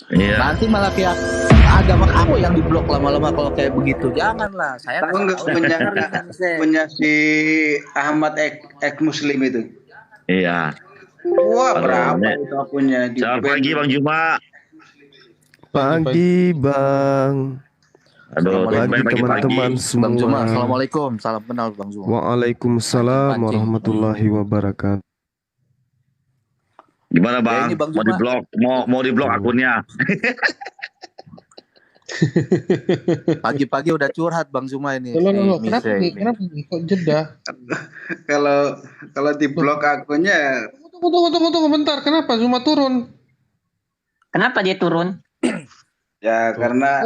Iya. Nanti malah kayak agama kamu yang diblok lama-lama kalau kayak begitu. Janganlah. Saya Tahu nggak punya si Ahmad ek Muslim itu? Iya. Wah, Aduh, berapa ini. itu akunnya di Selamat ban. pagi Bang Juma. Pagi Bang. Aduh, Pagi teman-teman semua. Bang Zuma, assalamualaikum. Salam kenal Bang Zuma. Waalaikumsalam Pancing. warahmatullahi wabarakatuh. Gimana Ya, Bang? ini Bang Mau Juma. diblok, mau diblok akunnya. Pagi-pagi udah curhat Bang Zuma ini. Loh, Si kenapa Mise nih? ini. Kenapa nih? Kok jeda? Kalau di blok akunnya Tunggu bentar. Kenapa Zuma turun? Kenapa dia turun? ya karena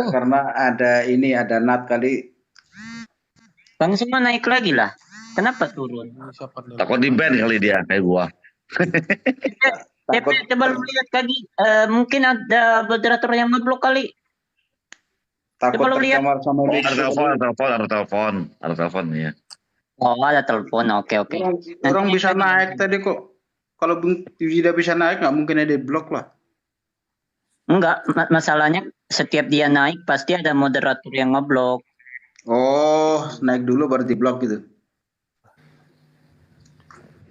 ada Nat kali. Bang Zuma naik lagi lah. Kenapa turun? Siapa nih? Takut di ban kali dia kayak gua. Takut- Coba lu lihat lagi. Mungkin ada moderator yang ngeblok kali. Takut Coba lu lihat. tercemar sama Oh, Dixo. ada telepon ya. Oh, ada telepon. Oke. Orang bisa naik tadi kok. Kalau tidak bisa naik nggak mungkin ada di blok lah. Enggak, masalahnya setiap dia naik pasti ada moderator yang ngeblok. Oh, naik dulu baru di blok gitu.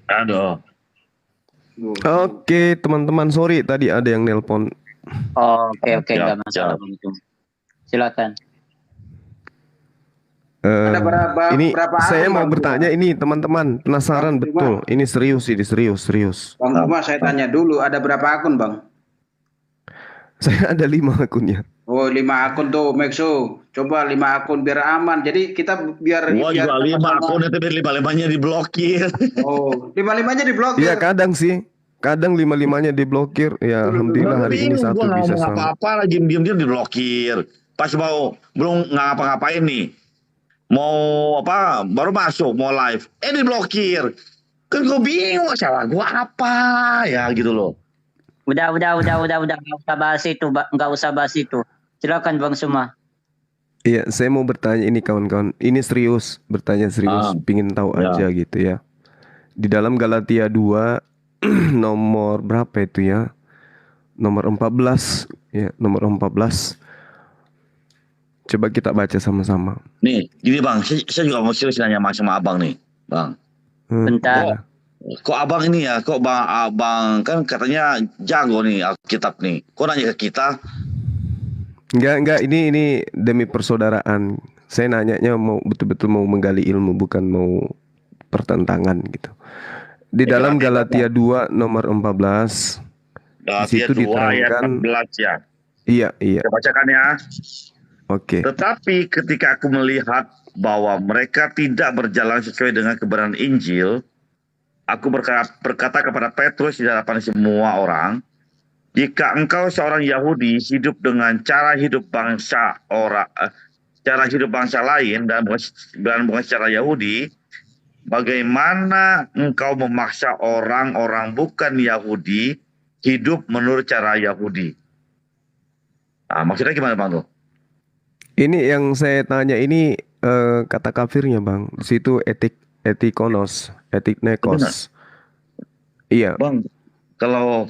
Aduh. Oke teman-teman, sorry tadi ada yang nelpon. Oh, oke, Siap, enggak masalah siap. Bang Zuma. Silakan. Ada berapa Saya akun, mau Bang bertanya ini teman-teman, penasaran Bang betul. Ini serius. Bang Zuma, saya tanya dulu, ada berapa akun Bang? Saya ada 5 akunnya. Oh, 5 akun tuh, Maxo. Coba 5 akun biar aman. Jadi kita biar Gua juga 5 sama-sama- akun itu biar 5-5-nya diblokir. Oh, 5-5-nya diblokir. Iya kadang sih. Kadang 5-5-nya diblokir. Ya alhamdulillah hari ini satu Gua bisa ngomong sama. apa-apa lagi diam-diam diblokir. Pas belum ngapa-ngapain nih. Mau apa? Baru masuk mau live. Diblokir. Kan gue bingung salah gua apa ya gitu loh. Udah. Nggak usah bahas itu. Silakan Bang Zuma. Iya, saya mau bertanya ini kawan-kawan. Ini serius, bertanya serius, pingin tahu Ya. aja gitu ya. Di dalam Galatia 2 nomor berapa itu ya? Nomor 14 ya, nomor 14. Coba kita baca sama-sama. Nih, gini Bang, saya juga mau serius nanya sama Abang nih, Bang. Bentar. Kok Abang ini ya, kok Abang kan katanya jago nih Alkitab nih. Kok nanya ke kita? Enggak, ini demi persaudaraan. Saya nanyanya mau betul-betul mau menggali ilmu, bukan mau pertentangan gitu. Di dalam Galatia 2 nomor 14 Galatia situ 2 ayat diterangkan. 14 ya. Iya. Saya bacakan ya. Oke. Tetapi ketika aku melihat bahwa mereka tidak berjalan sesuai dengan kebenaran Injil, aku berkata kepada Petrus di hadapan semua orang, jika engkau seorang Yahudi hidup dengan cara hidup bangsa lain dan bukan secara Yahudi, bagaimana engkau memaksa orang-orang bukan Yahudi hidup menurut cara Yahudi? Nah, maksudnya gimana Bang tuh? Ini yang saya tanya ini kata kafirnya Bang. Di situ etikonos, etiknekos. Iya. Bang, kalau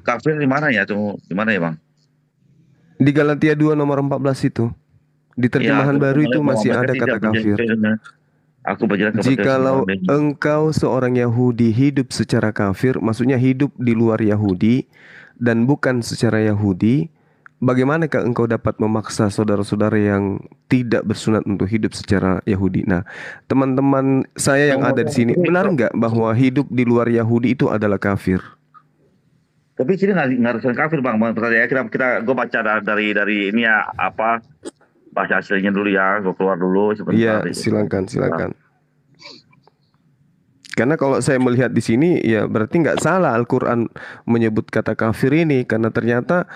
kafir di mana ya tuh? Di mana ya Bang? Di Galatia 2 nomor 14 itu. Di terjemahan baru itu masih ada kata kafir. Aku berjalan kepada Jikalau engkau seorang Yahudi hidup secara kafir, maksudnya hidup di luar Yahudi dan bukan secara Yahudi, bagaimanakah engkau dapat memaksa saudara-saudara yang tidak bersunat untuk hidup secara Yahudi? Nah, teman-teman saya yang ada di sini, benar nggak bahwa hidup di luar Yahudi itu adalah kafir? Tapi sini nggak harus kafir Bang. Pertanyaan gue baca dari ini ya apa bahasa aslinya dulu ya. Gue keluar dulu sebentar. Iya, silakan. Karena kalau saya melihat di sini, ya berarti nggak salah Al-Quran menyebut kata kafir ini, karena ternyata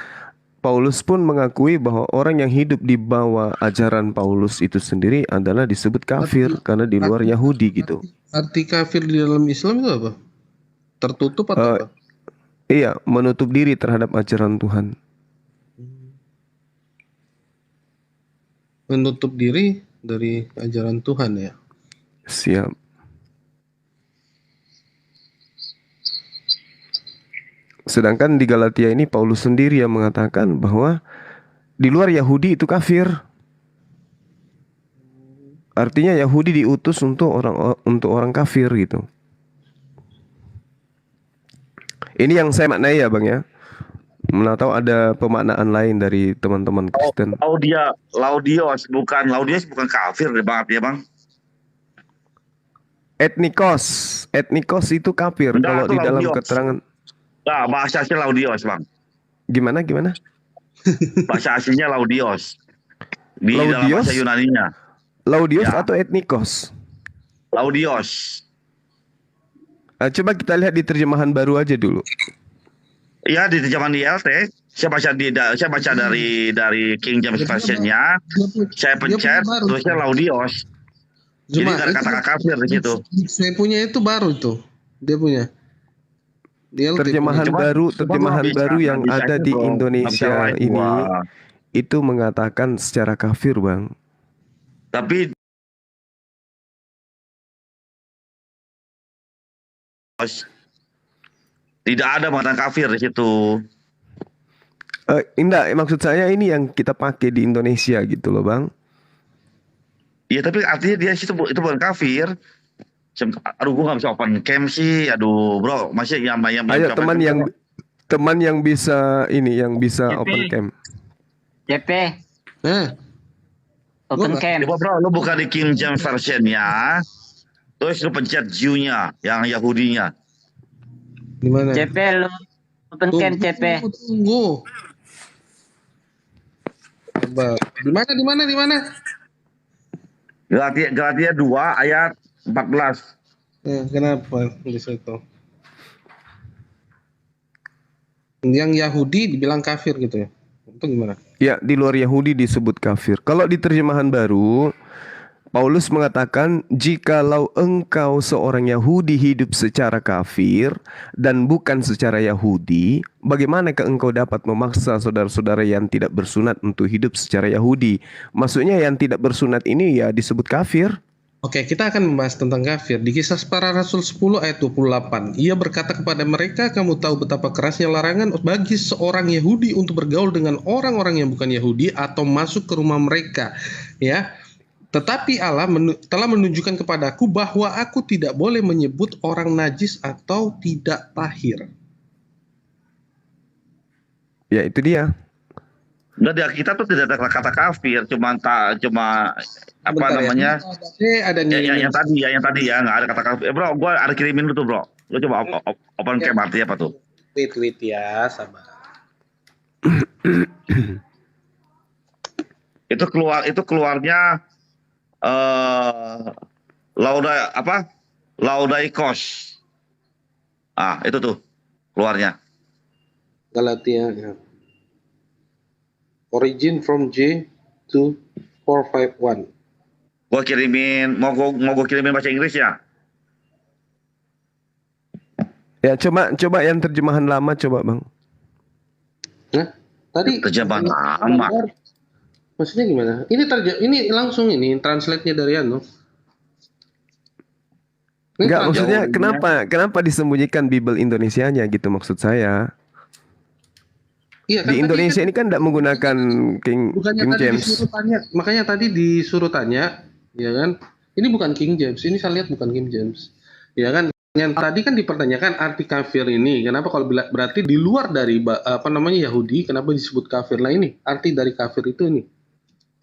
Paulus pun mengakui bahwa orang yang hidup di bawah ajaran Paulus itu sendiri adalah disebut kafir karena di luar Yahudi gitu. Arti kafir di dalam Islam itu apa? Tertutup atau apa? Iya, menutup diri terhadap ajaran Tuhan. Menutup diri dari ajaran Tuhan ya. Siap. Sedangkan di Galatia ini Paulus sendiri yang mengatakan bahwa di luar Yahudi itu kafir. Artinya Yahudi diutus untuk orang kafir gitu. Ini yang saya maknai ya Bang ya. Mana tahu ada pemaknaan lain dari teman-teman Kristen. Laudios bukan kafir deh Bang, ya Bang. Etnikos itu kafir. Enggak, Kalau itu di dalam Laudios. keterangan Nah, bahasa aslinya Laudios Bang. gimana? Bahasa aslinya Laudios. Di dalam Laudios? bahasa Yunaninya. Laudios Ya. atau etnikos? Laudios. Coba kita lihat di terjemahan baru aja dulu. Ya, di terjemahan di LT. Saya baca dari King James Version-nya. Saya pencet terusnya Laudios. Jadi Cuma nggak ada kata kafir di situ. Saya punya itu baru tuh. Dia punya. Dia Terjemahan baru yang bisa ada aja, di bro. Indonesia Nggak bisa ini wah. itu mengatakan secara kafir, Bang. Tapi tidak ada mengatakan kafir di situ. Enggak, maksud saya ini yang kita pakai di Indonesia gitu loh, Bang. Iya, tapi artinya dia situ itu bukan kafir. Aduh, gua nggak bisa open cam sih. Aduh, bro, masih yang Ayo teman yang bisa open cam. JP, Nah, open Gua- cam. Coba bro, lu buka di King James Version-nya. Terus lu pencet Jew-nya, yang Yahudinya. gimana? JP lu open cam JP. Tunggu. Coba. Di mana? Galatia 2 ayat 14. Kenapa di situ? Yang Yahudi dibilang kafir gitu ya? Itu gimana? Ya, di luar Yahudi disebut kafir. Kalau di terjemahan baru, Paulus mengatakan, jikalau engkau seorang Yahudi hidup secara kafir dan bukan secara Yahudi, bagaimanakah engkau dapat memaksa saudara-saudara yang tidak bersunat untuk hidup secara Yahudi? Maksudnya yang tidak bersunat ini ya disebut kafir. Oke, kita akan membahas tentang kafir. Di Kisah Para Rasul 10 ayat 28. Ia berkata kepada mereka, kamu tahu betapa kerasnya larangan bagi seorang Yahudi untuk bergaul dengan orang-orang yang bukan Yahudi atau masuk ke rumah mereka. Ya. Tetapi Allah telah menunjukkan kepadaku bahwa aku tidak boleh menyebut orang najis atau tidak tahir. Ya, itu dia. Enggak, di Alkitab tuh tidak ada kata kafir, cuma apa Bentar ya. namanya? Ada Yang tadi ya, nggak ada kata kafir. Bro, gua ada kirimin lu tuh, bro. Lu coba open cam artinya apa tuh? Wait ya, sabar. Itu keluarnya Laudaikos. Itu tuh keluarnya. Galatia. Ya. Origin from J to 451. Gua kirimin, mau gua kirimin bahasa Inggris ya? Ya, coba yang terjemahan lama coba, Bang. Nah, tadi Terjemahan lama. Maksudnya gimana? Ini langsung ini translate-nya dari Anu. Enggak, Ini maksudnya jauhnya. kenapa disembunyikan Bible Indonesianya gitu maksud saya. Iya, kan Di tadi Indonesia kan- ini kan tidak menggunakan bukannya King tadi James. disuruh tanya, makanya tadi disuruh tanya, ya kan? Ini bukan King James, ini saya lihat bukan King James, ya kan? Yang tadi kan dipertanyakan arti kafir ini, kenapa kalau berarti di luar dari Yahudi, kenapa disebut kafir? Lah ini arti dari kafir itu ini.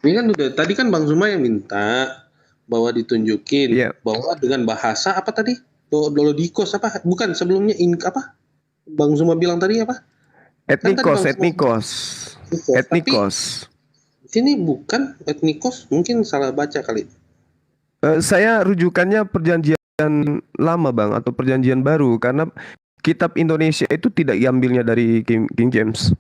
Ini kan udah tadi kan Bang Zuma yang minta bahwa ditunjukin Iya. bahwa dengan bahasa apa tadi? Dolodikos apa? Bukan sebelumnya apa? Bang Zuma bilang tadi apa? Etnikos. Tapi sini bukan etnikos, mungkin salah baca kali. Saya rujukannya perjanjian lama, Bang, atau perjanjian baru karena kitab Indonesia itu tidak diambilnya dari King James.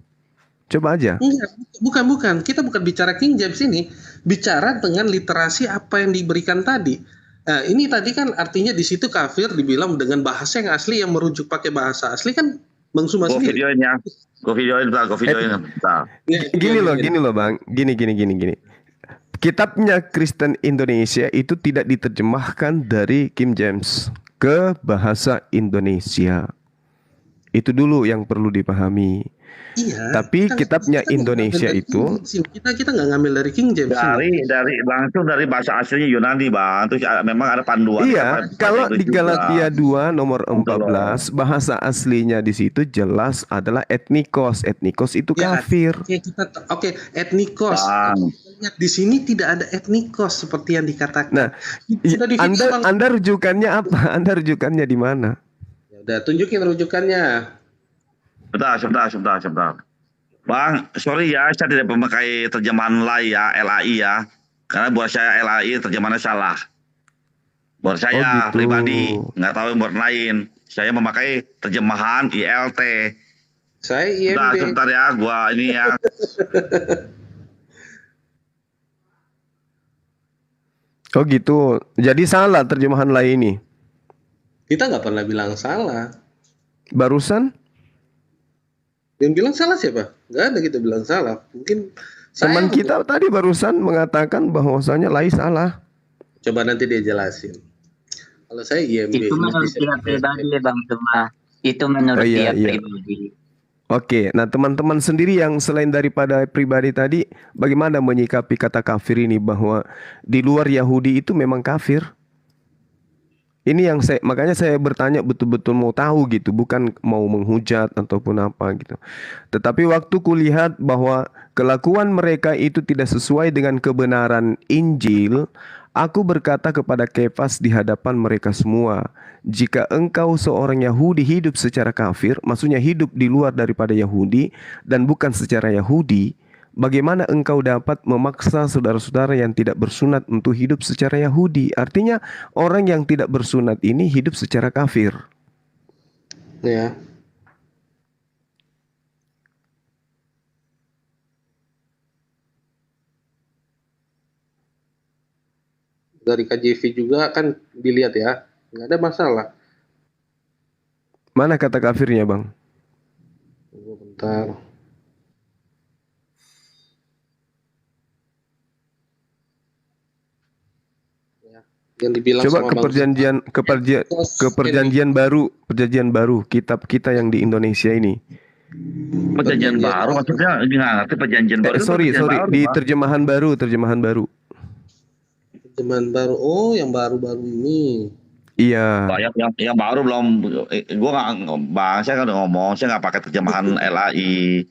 Coba aja. Enggak, bukan. Kita bukan bicara King James ini, bicara dengan literasi apa yang diberikan tadi. Nah, ini tadi kan artinya di situ kafir dibilang dengan bahasa yang asli yang merujuk pakai bahasa asli kan Bang Suma Gue sendiri. videoin bentar. Ya, Gini loh, Bang. Gini. Kitabnya Kristen Indonesia itu tidak diterjemahkan dari King James ke bahasa Indonesia. Itu dulu yang perlu dipahami. Iya. Tapi kitabnya kita nggak ngambil Indonesia dari itu King James ini. Kita nggak ngambil dari King James ini. Dari langsung dari bahasa aslinya Yunani, Bang. Terus memang ada panduan iya, kalau di Galatia 2 nomor Betul loh. 14 bahasa aslinya di situ jelas adalah etnikos. Etnikos itu Ya, kafir. Oke, etnikos. Bang. Lihat di sini tidak ada etnikos seperti yang dikatakan. Nah, Sudah di video, Bang. Anda rujukannya apa? Anda rujukannya di mana? Ya udah, tunjukin rujukannya. Sebentar. Bang, sorry ya, saya tidak memakai terjemahan LAI ya, LAI ya. Karena buat saya LAI terjemahannya salah. Buat saya gitu. pribadi, nggak tahu yang buat lain. Saya memakai terjemahan ILT. Saya IMB. Sebentar ya, gua ini ya. Oh gitu. Jadi salah terjemahan lain ini. Kita nggak pernah bilang salah. Barusan Yang bilang salah siapa? Nggak ada kita bilang salah. Mungkin teman saya kita tadi barusan mengatakan bahwasanya lain salah. coba nanti dia jelasin. Kalau saya IMB. Itu menurut dia pribadi ya Bang Cuma. Itu menurut Iya, dia iya. pribadi. Oke, nah teman-teman sendiri yang selain daripada pribadi tadi, bagaimana menyikapi kata kafir ini bahwa di luar Yahudi itu memang kafir? Ini yang makanya saya bertanya betul-betul mau tahu gitu, bukan mau menghujat ataupun apa gitu. Tetapi waktu kulihat bahwa kelakuan mereka itu tidak sesuai dengan kebenaran Injil, aku berkata kepada Kefas di hadapan mereka semua, jika engkau seorang Yahudi hidup secara kafir, maksudnya hidup di luar daripada Yahudi dan bukan secara Yahudi, bagaimana engkau dapat memaksa saudara-saudara yang tidak bersunat untuk hidup secara Yahudi? Artinya orang yang tidak bersunat ini hidup secara kafir. Ya. Dari KJV juga kan dilihat ya, nggak ada masalah. Mana kata kafirnya, Bang? Tunggu bentar. Ya, yang dibilang Coba sama ke perjanjian baru, kitab kita yang di Indonesia ini. Perjanjian baru maksudnya ini nggak ngerti perjanjian baru. Sorry, di terjemahan baru. Terjemahan baru. Oh, yang baru-baru ini. Iya. Yang baru belum. Gue nggak, Bang, saya kan udah ngomong, saya nggak pakai terjemahan LAI,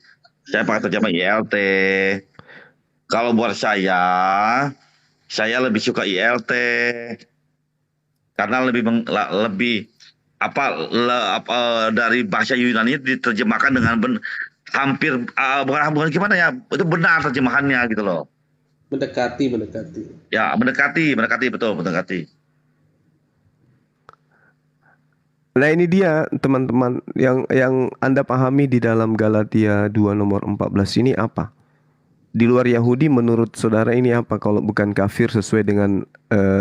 saya pakai terjemahan ILT. Kalau buat saya lebih suka ILT karena lebih dari bahasa Yunani diterjemahkan dengan hampir bukan gimana ya, itu benar terjemahannya gitu loh. Mendekati. Ya, mendekati betul. Nah ini dia teman-teman yang Anda pahami di dalam Galatia 2 nomor 14 ini apa? Di luar Yahudi menurut saudara ini apa kalau bukan kafir sesuai dengan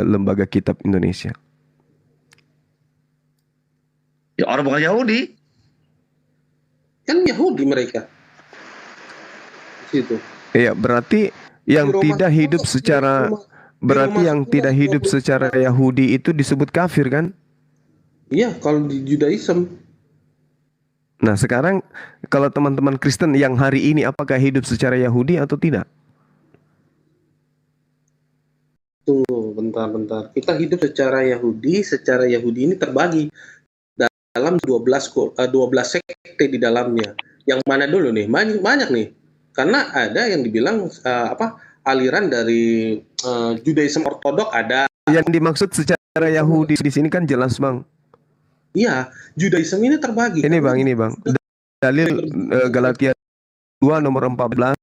lembaga kitab Indonesia? Ya orang bukan Yahudi. Kan Yahudi mereka. Situ. Iya, berarti yang tidak hidup secara tidak hidup secara Yahudi itu disebut kafir kan? Iya, kalau di Judaism. Nah, sekarang kalau teman-teman Kristen yang hari ini apakah hidup secara Yahudi atau tidak? Tunggu bentar. Kita hidup secara Yahudi ini terbagi dalam 12 sekte di dalamnya. Yang mana dulu nih? Banyak nih. Karena ada yang dibilang aliran dari Judaism ortodok ada. Yang dimaksud secara Yahudi di sini kan jelas, Bang. Iya, Judaism ini terbagi. Ini Bang. Dalil Galatia 2 nomor 14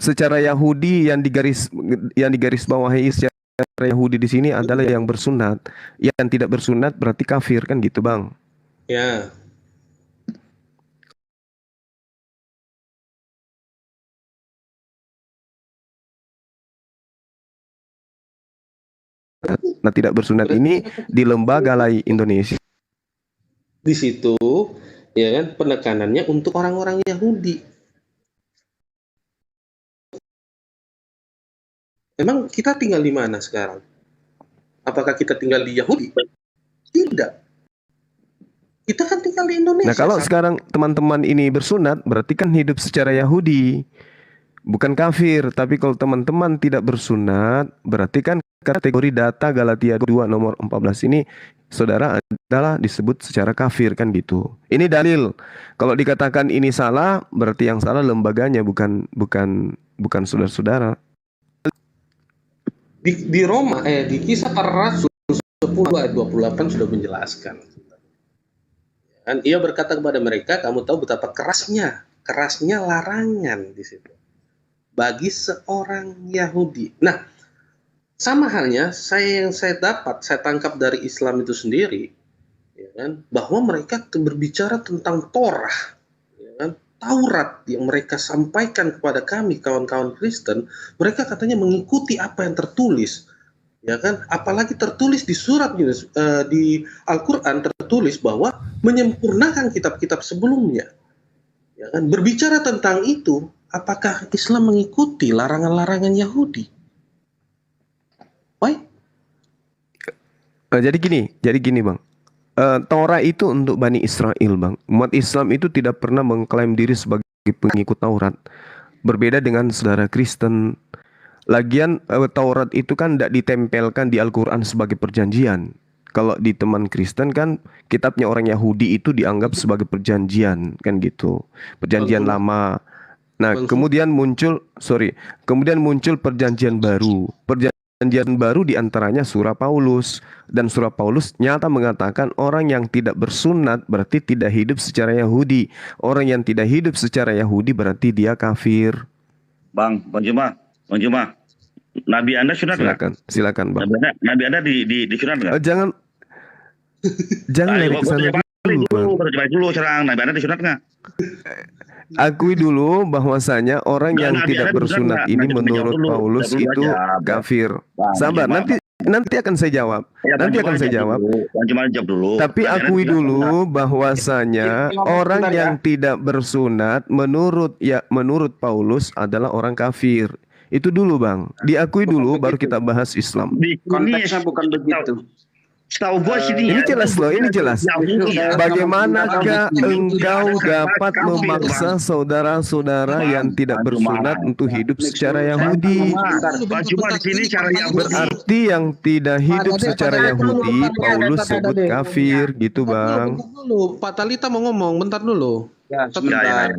secara Yahudi yang digaris bawahi secara Yahudi di sini adalah yang bersunat. Yang tidak bersunat berarti kafir kan gitu, Bang. Ya. Nah, tidak bersunat ini di lembaga lain Indonesia. Di situ ya kan penekanannya untuk orang-orang Yahudi. Emang kita tinggal di mana sekarang? Apakah kita tinggal di Yahudi? Tidak. Kita kan tinggal di Indonesia. Nah, kalau Sam. sekarang teman-teman ini bersunat, berarti kan hidup secara Yahudi, bukan kafir. Tapi kalau teman-teman tidak bersunat, berarti kan kategori data Galatia 2 nomor 14 ini, saudara adalah disebut secara kafir, kan gitu. Ini dalil. Kalau dikatakan ini salah, berarti yang salah lembaganya, bukan saudara-saudara. Di Roma, di Kisah Para Rasul 10 ayat 28 sudah menjelaskan. Dan ia berkata kepada mereka, kamu tahu betapa kerasnya larangan di situ bagi seorang Yahudi. Nah, sama halnya yang saya tangkap dari Islam itu sendiri, ya kan, bahwa mereka berbicara tentang Torah, ya kan, Taurat yang mereka sampaikan kepada kami kawan-kawan Kristen, mereka katanya mengikuti apa yang tertulis. Ya kan, apalagi tertulis di surat di Al-Quran tertulis bahwa menyempurnakan kitab-kitab sebelumnya. Ya kan, berbicara tentang itu, apakah Islam mengikuti larangan-larangan Yahudi? Why? Jadi gini Bang. Torah itu untuk Bani Israel, Bang. Umat Islam itu tidak pernah mengklaim diri sebagai pengikut Taurat. Berbeda dengan saudara Kristen. Lagian Taurat itu kan tidak ditempelkan di Al-Quran sebagai perjanjian. Kalau di teman Kristen kan kitabnya orang Yahudi itu dianggap sebagai perjanjian, kan gitu. Perjanjian lama. Nah, kemudian muncul perjanjian baru. Perjanjian baru diantaranya surah Paulus. Dan surah Paulus nyata mengatakan orang yang tidak bersunat berarti tidak hidup secara Yahudi. Orang yang tidak hidup secara Yahudi berarti dia kafir. Bang Juma, Nabi Anda sunat nggak? Silakan Bang. Nabi Anda di sunat nggak? Jangan lari ke sana dulu, Bang. Dulu serang Nabi Anda disunat nggak? Akui dulu bahwasanya orang yang tidak bersunat ini menurut Paulus itu kafir. Sabar, nanti akan saya jawab. Nanti akan saya jawab. Cuma jawab dulu. Tapi akui dulu bahwasanya orang yang tidak bersunat menurut Paulus adalah orang kafir. Itu dulu Bang. Diakui dulu baru kita bahas Islam. Konteksnya bukan begitu. Setahu gua sini Ini jelas loh, ini jelas. Bagaimanakah engkau dapat memaksa saudara-saudara yang tidak bersunat untuk hidup secara Yahudi? Cuma di sini cara yang Berarti yang tidak hidup secara Yahudi Paulus sebut kafir, gitu Bang. Bentar dulu, Pak Talita mau ngomong, bentar dulu. Ya, sebentar.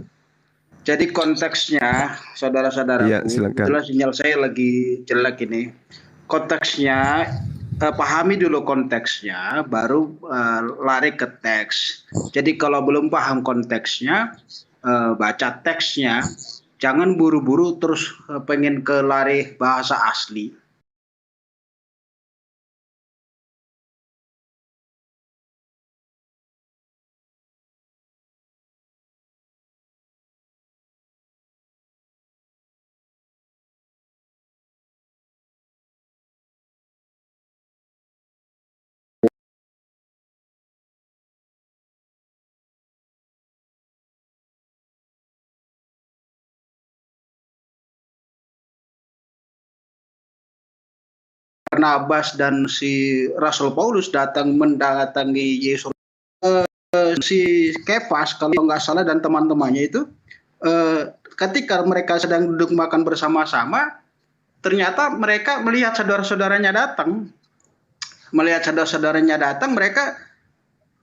Jadi konteksnya, saudara-saudaraku, Ya, silakan. itulah sinyal saya lagi jelek ini. Konteksnya, pahami dulu konteksnya, baru lari ke teks. Jadi kalau belum paham konteksnya, baca teksnya, jangan buru-buru terus pengen ke lari bahasa asli. Barnabas dan si Rasul Paulus datang mendatangi Yesus, si Kefas kalau nggak salah dan teman-temannya itu, ketika mereka sedang duduk makan bersama-sama, ternyata mereka melihat saudara-saudaranya datang. Mereka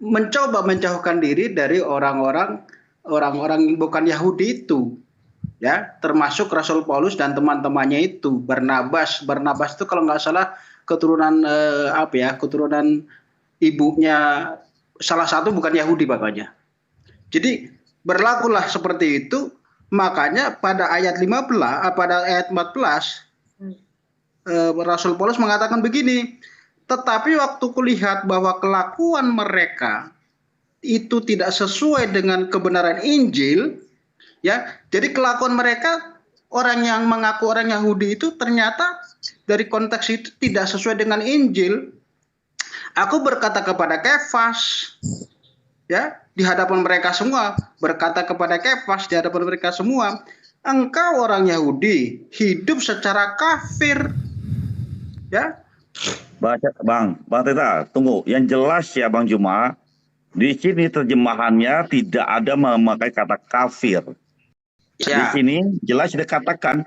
mencoba menjauhkan diri dari orang-orang yang bukan Yahudi itu. Ya, termasuk Rasul Paulus dan teman-temannya itu. Barnabas itu kalau nggak salah keturunan keturunan ibunya salah satu bukan Yahudi bapaknya. Jadi berlakulah seperti itu. Makanya pada ayat 14 Rasul Paulus mengatakan begini, tetapi waktu kulihat bahwa kelakuan mereka itu tidak sesuai dengan kebenaran Injil. Ya, jadi kelakuan mereka, orang yang mengaku orang Yahudi itu ternyata dari konteks itu tidak sesuai dengan Injil. Aku berkata kepada Kefas, ya, di hadapan mereka semua, engkau orang Yahudi hidup secara kafir, ya. Bang Teta, tunggu. Yang jelas ya Bang Juma, Di sini terjemahannya tidak ada memakai kata kafir. Di Ya, sini jelas dikatakan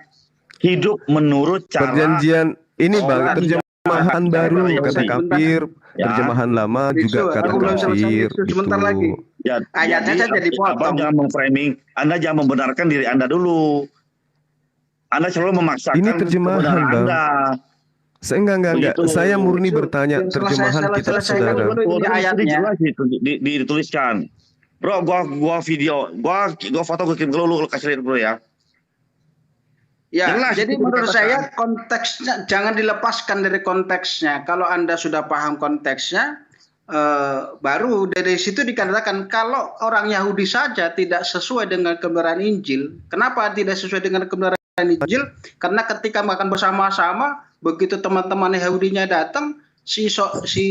hidup menurut cara Perjanjian ini Bang, orang yang terjemahan baru Yahudi. kata kafir, Ya. terjemahan lama juga Bisu, kata aku belum selesai kafir Bisu, sebentar gitu. lagi. Ya, Ayatnya saya jadi Abang potong. jangan memframing, Anda jangan membenarkan diri Anda dulu. Anda selalu memaksakan Ini terjemahan, kebenaran Bang. Anda. Saya enggak. Begitu. Saya murni Bisu, bertanya yang setelah terjemahan saya kitab selesaikan saudara. dulu ini Ini ayatnya. jelas dituliskan. Bro, gua video, gua foto gue kirim ke lu kasih lihat bro ya. Ya, Jelas jadi itu menurut dikatakan. saya konteksnya jangan dilepaskan dari konteksnya. Kalau Anda sudah paham konteksnya, baru dari situ dikatakan kalau orang Yahudi saja tidak sesuai dengan kebenaran Injil. Kenapa tidak sesuai dengan kebenaran Injil? Karena ketika makan bersama-sama, begitu teman-teman Yahudinya datang, si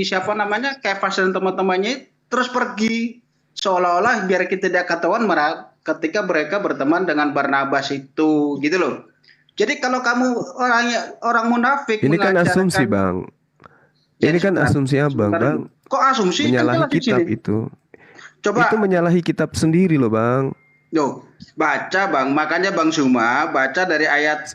siapa namanya Kefas dan teman-temannya terus pergi seolah-olah biar kita tidak ketahuan ketika mereka berteman dengan Barnabas itu, gitu loh. Jadi kalau kamu orang munafik Ini kan mengajarkan- asumsi Bang. Ya, Ini kan sebentar, asumsi Abang, sebentar Bang. dulu. Kok asumsi? Kan Menyalahi jelas di kitab sini. itu. Coba Itu menyalahi kitab sendiri loh, Bang. Yo, baca Bang, makanya Bang Suma baca dari ayat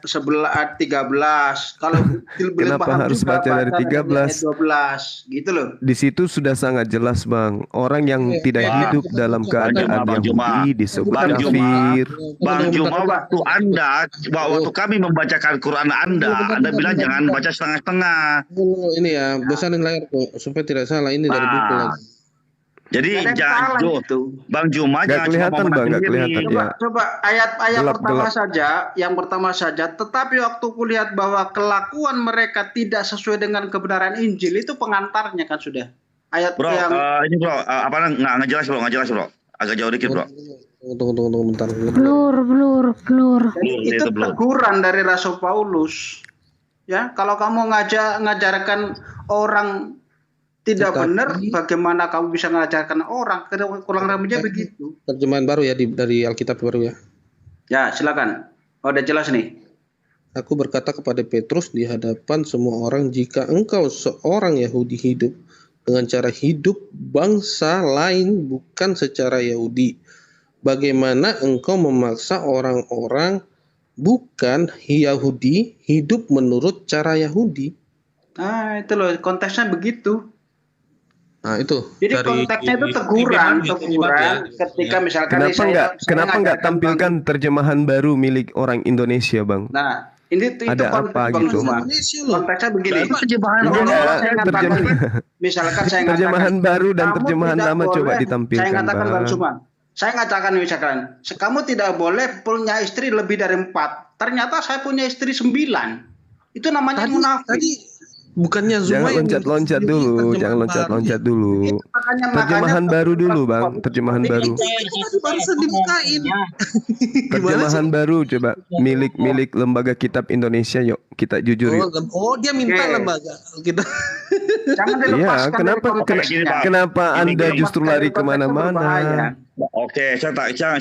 13. Kalau belum Kenapa paham harus juga, baca dari 13? ayat 12, gitu loh. Di situ sudah sangat jelas, Bang. Orang yang tidak Bang, hidup dalam keadaan Bang Juma. Yahudi disebut Bang Juma. kafir. Bang Juma, waktu Anda, waktu kami membacakan Quran Anda bilang jangan baca setengah-setengah. Ini ya, besarin layar kok supaya tidak salah ini dari buku Nah, lagi. jadi Nggak ada yang salah itu. Bang Juma Nggak kelihatan, Bang, nggak kelihatan. Coba, Ya. coba ayat Gelap, pertama gelap. saja, yang pertama saja. Tetapi waktu kulihat bahwa kelakuan mereka tidak sesuai dengan kebenaran Injil, itu pengantarnya kan sudah. Ayat Bro, yang ini bro, nggak jelas bro, agak jauh dikit bro. Tunggu bentar. Blur. itu Itu belum. teguran dari Rasul Paulus. Ya, kalau kamu ngajarkan orang tidak Tetapi- benar, bagaimana kamu bisa mengajarkan orang? Kurang lebihnya begitu. Terjemahan baru ya dari Alkitab baru ya. Ya, silakan. Oh, udah jelas nih. Aku berkata kepada Petrus di hadapan semua orang, jika engkau seorang Yahudi hidup dengan cara hidup bangsa lain bukan secara Yahudi, bagaimana engkau memaksa orang-orang bukan Yahudi hidup menurut cara Yahudi? Nah, itu loh konteksnya begitu. Nah itu. Jadi konteksnya itu teguran ketika misalkan Kenapa nggak tampilkan terjemahan baru milik orang Indonesia, Bang? Nah, itu Ada konteks apa Bang gitu? Zuma. Konteksnya begini. Terjemahan Kalau Enggak, saya katakan, misalkan saya terjemahan katakan, baru dan kamu terjemahan tidak lama boleh, coba ditampilkan, Saya katakan Bang. Bang Zuma, saya katakan misalkan, kamu tidak boleh punya istri lebih dari 4. Ternyata saya punya istri 9. Itu namanya munafik. Tadi bukannya Zuma Jangan loncat-loncat dulu, jangan loncat-loncat dulu. Terjemahan baru dulu, Bang. Terjemahan baru. Bangsa dibukain. Terjemahan baru coba milik lembaga kitab Indonesia, yuk kita jujur yuk. Oh, dia minta Oke. lembaga kita. Jangan Iya, dilepaskan dari konteksnya. kenapa Anda Dilepaskan justru lari dari konteks itu berbahaya. kemana-mana? Oke, saya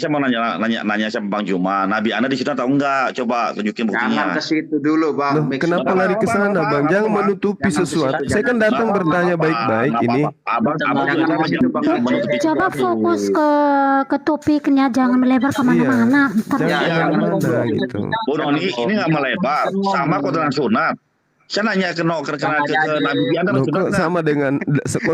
mau nanya sama Bang Juma. Nabi Anda di situ atau enggak? Coba tunjukin Jangan buktinya. ke situ dulu, Bang. Loh, kenapa lari ke sana, Bang? Jangan menutupi Jangan ke sesuatu. situ, Saya kan jangan. datang Nggak bertanya apa-apa, baik-baik nggak ini. apa-apa. Abang Jangan jangan ke situ, Bang. menutupi Coba sesuatu. fokus ke topiknya, jangan melebar kemana-mana. Ntar Jangan Ya, kemana-mana gitu. Bu Noni, ini nggak melebar. Sama kok dengan sunat. Saya nanya ke Nabi Anda Loh, sunat kok nggak?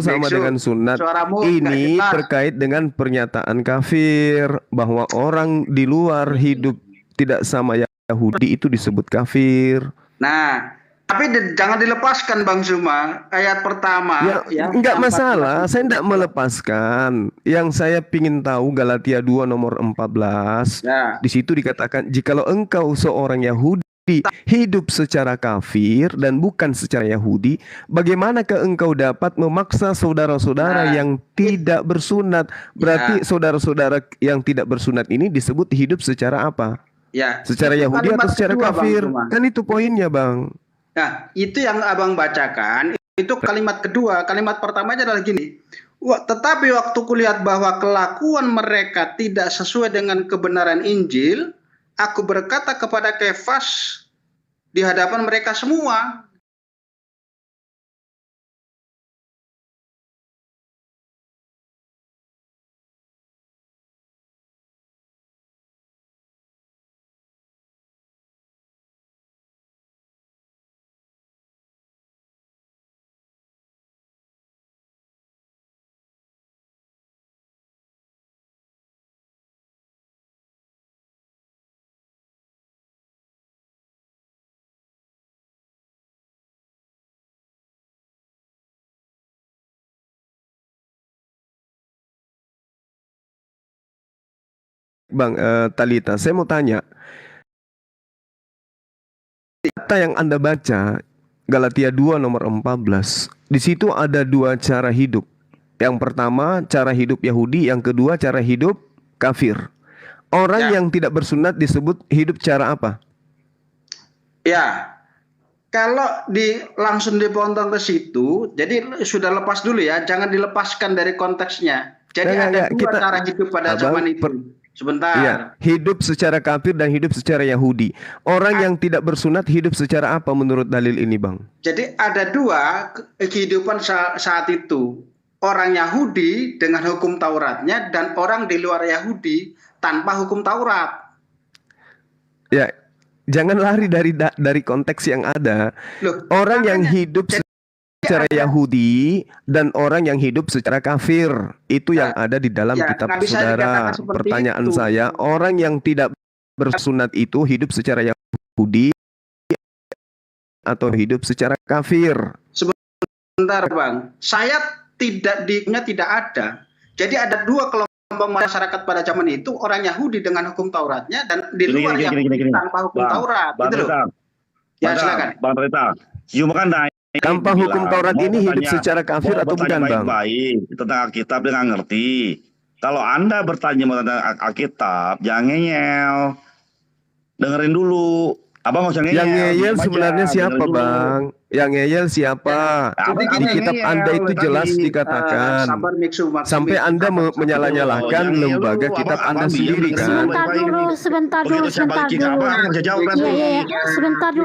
sama dengan sunat? Suaramu Ini nggak jelas. terkait dengan pernyataan kafir bahwa orang di luar hidup tidak sama Yahudi itu disebut kafir. Nah, tapi jangan dilepaskan Bang Zuma. Ayat pertama Ya, enggak masalah, saya enggak melepaskan. Yang saya pingin tahu Galatia 2 nomor 14. Ya. Di situ dikatakan, jikalau engkau seorang Yahudi hidup secara kafir dan bukan secara Yahudi, bagaimanakah engkau dapat memaksa saudara-saudara Nah, yang tidak bersunat? Berarti saudara-saudara yang tidak bersunat ini disebut hidup secara apa? Ya. Secara Itu Yahudi kalimat atau secara kedua, Bang kafir? Zuma. Kan itu poinnya, Bang. Nah, itu yang Abang bacakan. Itu kalimat kedua. Kalimat pertamanya adalah gini. Tetapi waktu kulihat bahwa kelakuan mereka tidak sesuai dengan kebenaran Injil, aku berkata kepada Kefas di hadapan mereka semua, Bang Talita, saya mau tanya, kata yang Anda baca Galatia 2 nomor 14, di situ ada dua cara hidup. Yang pertama cara hidup Yahudi, yang kedua cara hidup kafir. Orang yang tidak bersunat disebut hidup cara apa? Ya, kalau langsung dipotong ke situ, jadi sudah lepas dulu ya, jangan dilepaskan dari konteksnya. Jadi ada dua cara hidup pada zaman itu. Sebentar. Iya, hidup secara kafir dan hidup secara Yahudi. Orang yang tidak bersunat hidup secara apa menurut dalil ini, Bang? Jadi ada dua kehidupan saat itu. Orang Yahudi dengan hukum Tauratnya dan orang di luar Yahudi tanpa hukum Taurat. Ya, jangan lari dari konteks yang ada. Loh, orang yang hidup secara Yahudi dan orang yang hidup secara kafir, itu yang ada di dalam kitab saudara. Pertanyaan saya, orang yang tidak bersunat itu hidup secara Yahudi atau hidup secara kafir? Sebentar Bang, saya tidak ada. Jadi ada dua kelompok masyarakat pada zaman itu, orang Yahudi dengan hukum Tauratnya dan di luar Yahudi tanpa hukum Taurat. Gitu loh. Ya silakan. Bang Rita, cuma kan tanpa hukum Taurat ini hidup secara kafir atau bukan, Bang? Baik, tentang Alkitab dia nggak ngerti. Kalau Anda bertanya tentang Alkitab, jangan ngeyel. Dengerin dulu. Abang nggak usah ngeyel. Yang ngeyel sebenarnya siapa, Bang? Yang ngeyel siapa? Di kitab Anda itu jelas dikatakan. Sampai Anda menyala-nyalakan lembaga kitab Anda sendiri kan? Sebentar dulu.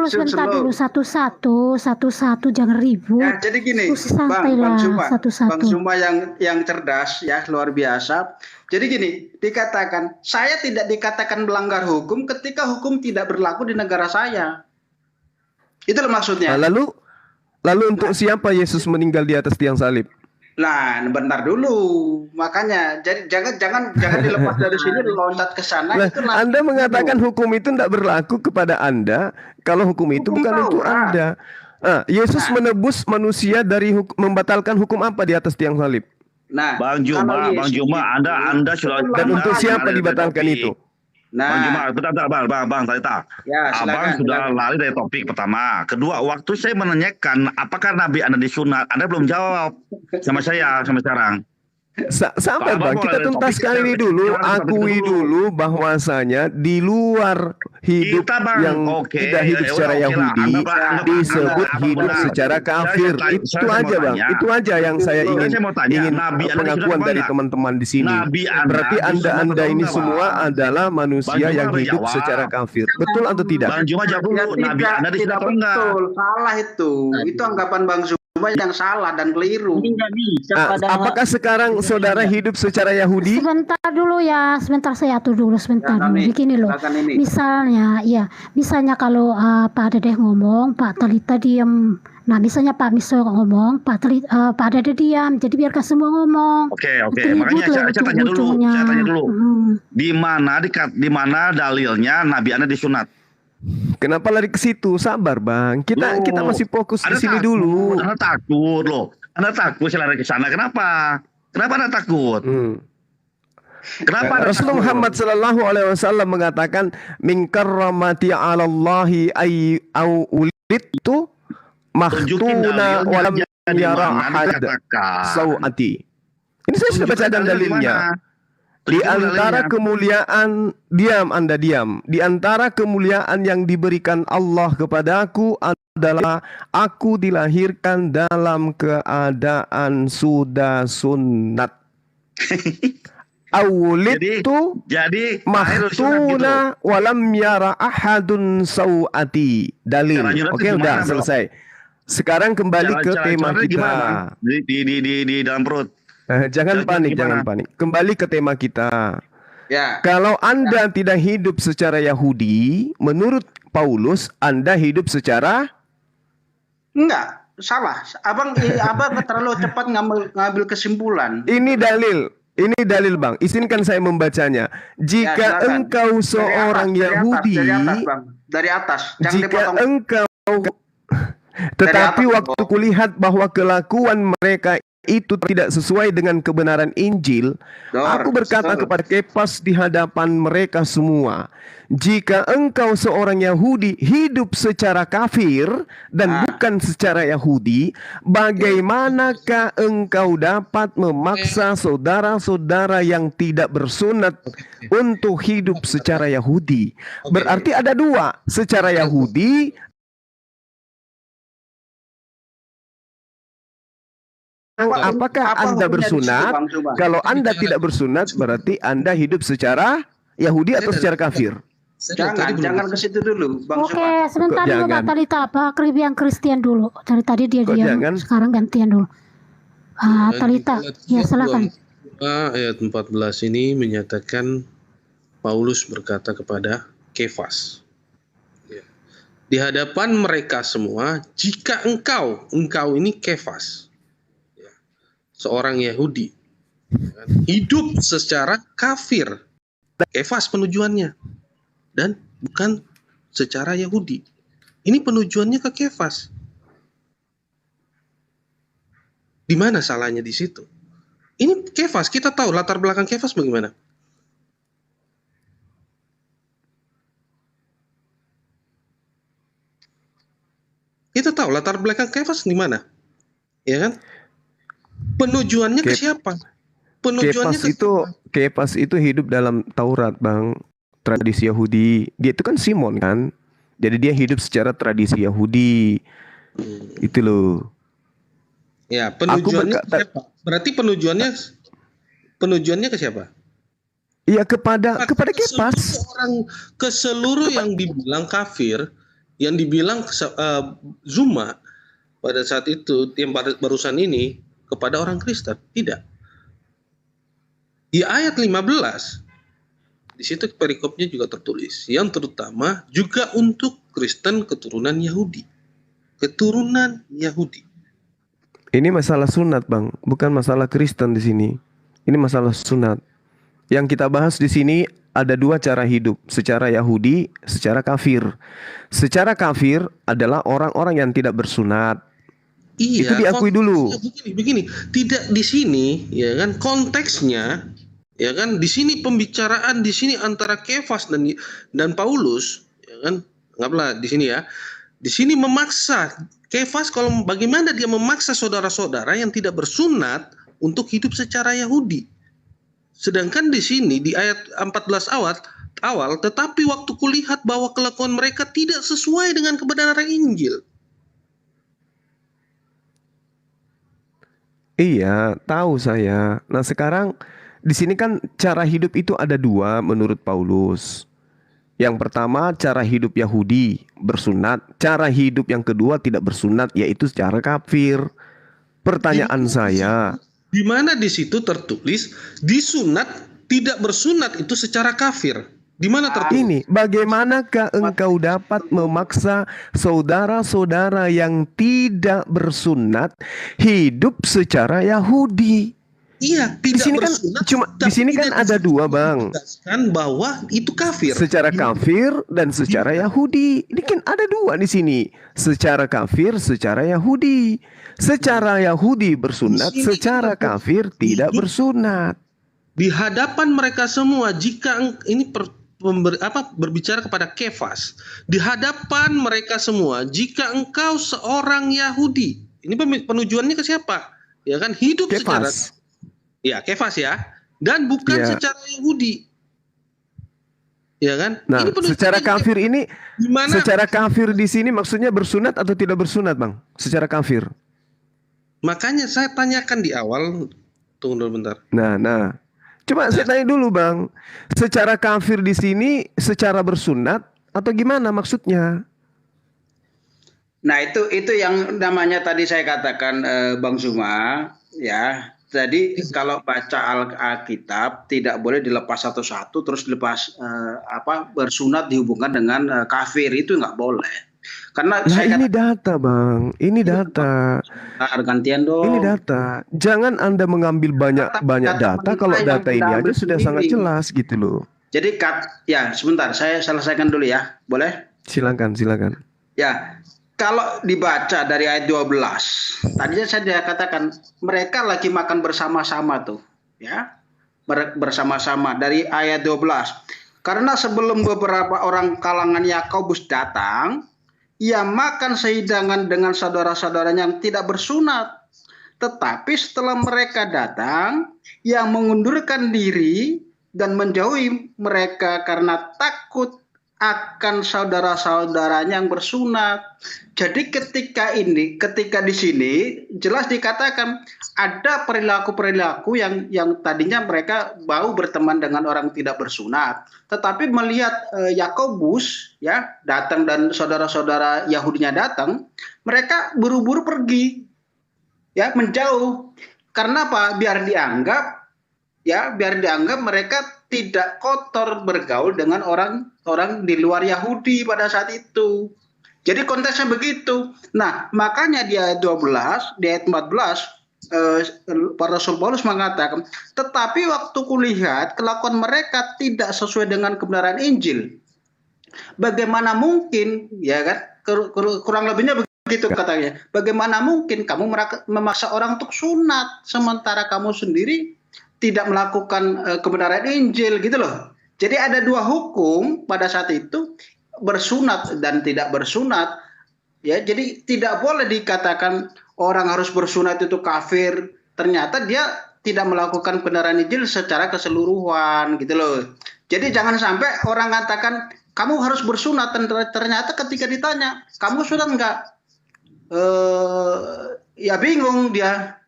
Sebentar dulu. Satu-satu, jangan ribut. Ya, jadi gini, Bang Zuma yang cerdas ya, luar biasa. Jadi gini, dikatakan, saya tidak dikatakan melanggar hukum ketika hukum tidak berlaku di negara saya. Itulah maksudnya. Nah, lalu untuk siapa Yesus meninggal di atas tiang salib? Nah, bentar dulu. Makanya, jadi jangan dilepas dari sini loncat ke sana. Anda mengatakan hukum itu tidak berlaku kepada Anda kalau hukum itu bukan untuk Anda. Yesus menebus manusia dari membatalkan hukum apa di atas tiang salib? Nah, Bang Juma, Anda sudah. Dan untuk siapa dibatalkan itu? Nah, Bang Juma, bentar, Bang Talita. Ya, Abang sudah lari dari topik pertama. Kedua, waktu saya menanyakan apakah Nabi Anda disunat, Anda belum jawab sama saya sampai sekarang. Sampai Bang, kita tuntaskan ini dulu, akui dulu bahwasanya di luar hidup yang tidak hidup secara Yahudi disebut hidup secara kafir. Itu aja Bang, itu aja yang saya ingin pengakuan dari teman-teman di sini. Berarti Anda ini semua adalah manusia yang hidup secara kafir. Betul atau tidak? Bang Juma jawab dulu, Nabi Anda disunat atau enggak? Betul, salah itu. Itu anggapan Bang Zuma yang salah dan keliru. Apakah sekarang saudara hidup secara Yahudi? Sebentar dulu ya, sebentar dulu. Begini loh. Misalnya kalau Pak Dedeh ngomong, Pak Talita diam. Nah, misalnya Pak Miso ngomong, Pak Dedeh diam. Jadi biarkan semua ngomong. Oke. Makanya saya tanya dulu. Di mana dalilnya Nabi Anda disunat? Kenapa lari ke situ? Sabar Bang, kita masih fokus di sini dulu. Anda takut loh. Anda takut saya lari ke sana. Kenapa Anda takut? Kenapa Rasulullah Muhammad sallallahu alaihi wasallam mengatakan min karramati 'ala Allahi ay au ulitu makhtuna wa lam yara ahad sawati. Ini saya sudah baca dalilnya. Di antara kemuliaan, Anda diam. Di antara kemuliaan yang diberikan Allah kepadaku adalah aku dilahirkan dalam keadaan sudah sunat. Awlitu mahtuna walam yara ahadun sawati. Dalil. Oke, udah selesai. Sekarang kembali ke tema kita. Di dalam perut. Jangan panik. Kembali ke tema kita. Ya. Kalau Anda tidak hidup secara Yahudi, menurut Paulus, Anda hidup secara? Enggak, salah. Abang terlalu cepat ngambil kesimpulan. Ini dalil Bang. Izinkan saya membacanya. Jika engkau seorang Yahudi, dari atas. Jika engkau, tetapi waktu kulihat bahwa kelakuan mereka itu tidak sesuai dengan kebenaran Injil, aku berkata kepada Kefas di hadapan mereka semua, jika engkau seorang Yahudi hidup secara kafir dan bukan secara Yahudi, bagaimanakah engkau dapat memaksa saudara-saudara yang tidak bersunat untuk hidup secara Yahudi? Berarti ada dua, secara Yahudi. Apakah Anda bersunat? Kalau Anda tidak bersunat, berarti Anda hidup secara Yahudi atau secara kafir? Jangan ke situ dulu, Bang Oke, Suma. sebentar dulu Mbak Talita, apa yang Kristen dulu. Dari tadi dia diam, sekarang gantian dulu. Talita, ya silakan. Ayat 14 ini menyatakan Paulus berkata kepada Kefas, di hadapan mereka semua, jika engkau ini Kefas, seorang Yahudi, hidup secara kafir, Kefas penujuannya, dan bukan secara Yahudi. Ini penujuannya ke Kefas. Di mana salahnya di situ? Ini Kefas, kita tahu latar belakang Kefas bagaimana. Kita tahu latar belakang Kefas di mana, ya kan? Penujuannya ke siapa? Penujuannya Kefas itu hidup dalam Taurat, Bang, tradisi Yahudi. Dia itu kan Simon kan, jadi dia hidup secara tradisi Yahudi. Itu loh. Ya, penujuannya ke siapa? Berarti penujuannya ke siapa? Iya, kepada Kefas. Ke seluruh yang dibilang kafir, yang dibilang Zuma pada saat itu, yang barusan ini, kepada orang Kristen. Tidak. Di ayat 15, di situ perikopnya juga tertulis, yang terutama juga untuk Kristen keturunan Yahudi. Keturunan Yahudi. Ini masalah sunat, Bang, bukan masalah Kristen di sini. Ini masalah sunat. Yang kita bahas di sini ada dua cara hidup, secara Yahudi, secara kafir. Secara kafir adalah orang-orang yang tidak bersunat. Iya, itu diakui dulu. Begini, tidak di sini, ya kan, konteksnya, ya kan, di sini pembicaraan di sini antara Kefas dan Paulus, ya kan, anggaplah di sini ya, di sini memaksa Kefas, kalau bagaimana dia memaksa saudara-saudara yang tidak bersunat untuk hidup secara Yahudi. Sedangkan di sini di ayat 14 awal, tetapi waktu kulihat bahwa kelakuan mereka tidak sesuai dengan kebenaran Injil. Iya, tahu saya. Nah, sekarang di sini kan cara hidup itu ada dua menurut Paulus. Yang pertama cara hidup Yahudi, bersunat. Cara hidup yang kedua tidak bersunat, yaitu secara kafir. Pertanyaan saya, di mana di situ tertulis disunat, tidak bersunat itu secara kafir? Di mana tertulis? Ini, bagaimanakah engkau dapat memaksa saudara-saudara yang tidak bersunat hidup secara Yahudi? Iya, di sini kan di sini kan ada dua, Bang. Kan bahwa itu kafir. Secara kafir dan secara Yahudi. Ini kan ada dua di sini. Secara kafir, secara Yahudi. Secara Yahudi bersunat, secara kafir tidak bersunat. Di hadapan mereka semua, jika ini berbicara kepada Kefas, di hadapan mereka semua, jika engkau seorang Yahudi, ini penujuannya ke siapa? Ya kan, hidup secara Kefas ya, dan bukan secara Yahudi. Ya kan? Nah, secara kafir ini, secara kafir di sini maksudnya bersunat atau tidak bersunat, Bang? Secara kafir. Makanya saya tanyakan di awal, tunggu dulu bentar. Nah. Coba saya tanya dulu, Bang. Secara kafir di sini secara bersunat atau gimana maksudnya? Nah, itu yang namanya tadi saya katakan, Bang Zuma, ya. Jadi kalau baca Alkitab tidak boleh dilepas satu-satu terus dilepas bersunat dihubungkan dengan kafir, itu nggak boleh. Karena ini data, Bang. Ini data. Gantian dong. Ini data. Jangan Anda mengambil banyak data kalau data ini aja sudah sangat jelas gitu loh. Jadi sebentar saya selesaikan dulu ya. Boleh? Silakan. Ya. kalau dibaca dari ayat 12, tadinya saya katakan mereka lagi makan bersama-sama tuh, ya. Bersama-sama dari ayat 12. Karena sebelum beberapa orang kalangan Yakobus datang, ia makan sehidangan dengan saudara-saudaranya yang tidak bersunat. Tetapi setelah mereka datang, ia mengundurkan diri dan menjauhi mereka karena takut akan saudara-saudaranya yang bersunat. Jadi ketika di sini jelas dikatakan ada perilaku-perilaku yang tadinya mereka mau berteman dengan orang tidak bersunat, tetapi melihat Yakobus ya datang dan saudara-saudara Yahudinya datang, mereka buru-buru pergi, ya menjauh. Karena apa? Biar dianggap mereka tidak kotor bergaul dengan orang di luar Yahudi pada saat itu. Jadi konteksnya begitu. Nah, makanya di ayat 12, di ayat 14, para Rasul Paulus mengatakan, tetapi waktu kulihat kelakuan mereka tidak sesuai dengan kebenaran Injil. Bagaimana mungkin, ya kan? Kurang lebihnya begitu katanya. Bagaimana mungkin kamu memaksa orang untuk sunat sementara kamu sendiri tidak melakukan kebenaran Injil gitu loh. Jadi ada dua hukum pada saat itu, bersunat dan tidak bersunat. Ya, jadi tidak boleh dikatakan orang harus bersunat itu kafir. Ternyata dia tidak melakukan kebenaran Injil secara keseluruhan gitu loh. Jadi jangan sampai orang katakan kamu harus bersunat, ternyata ketika ditanya kamu sunat enggak? Ya bingung dia.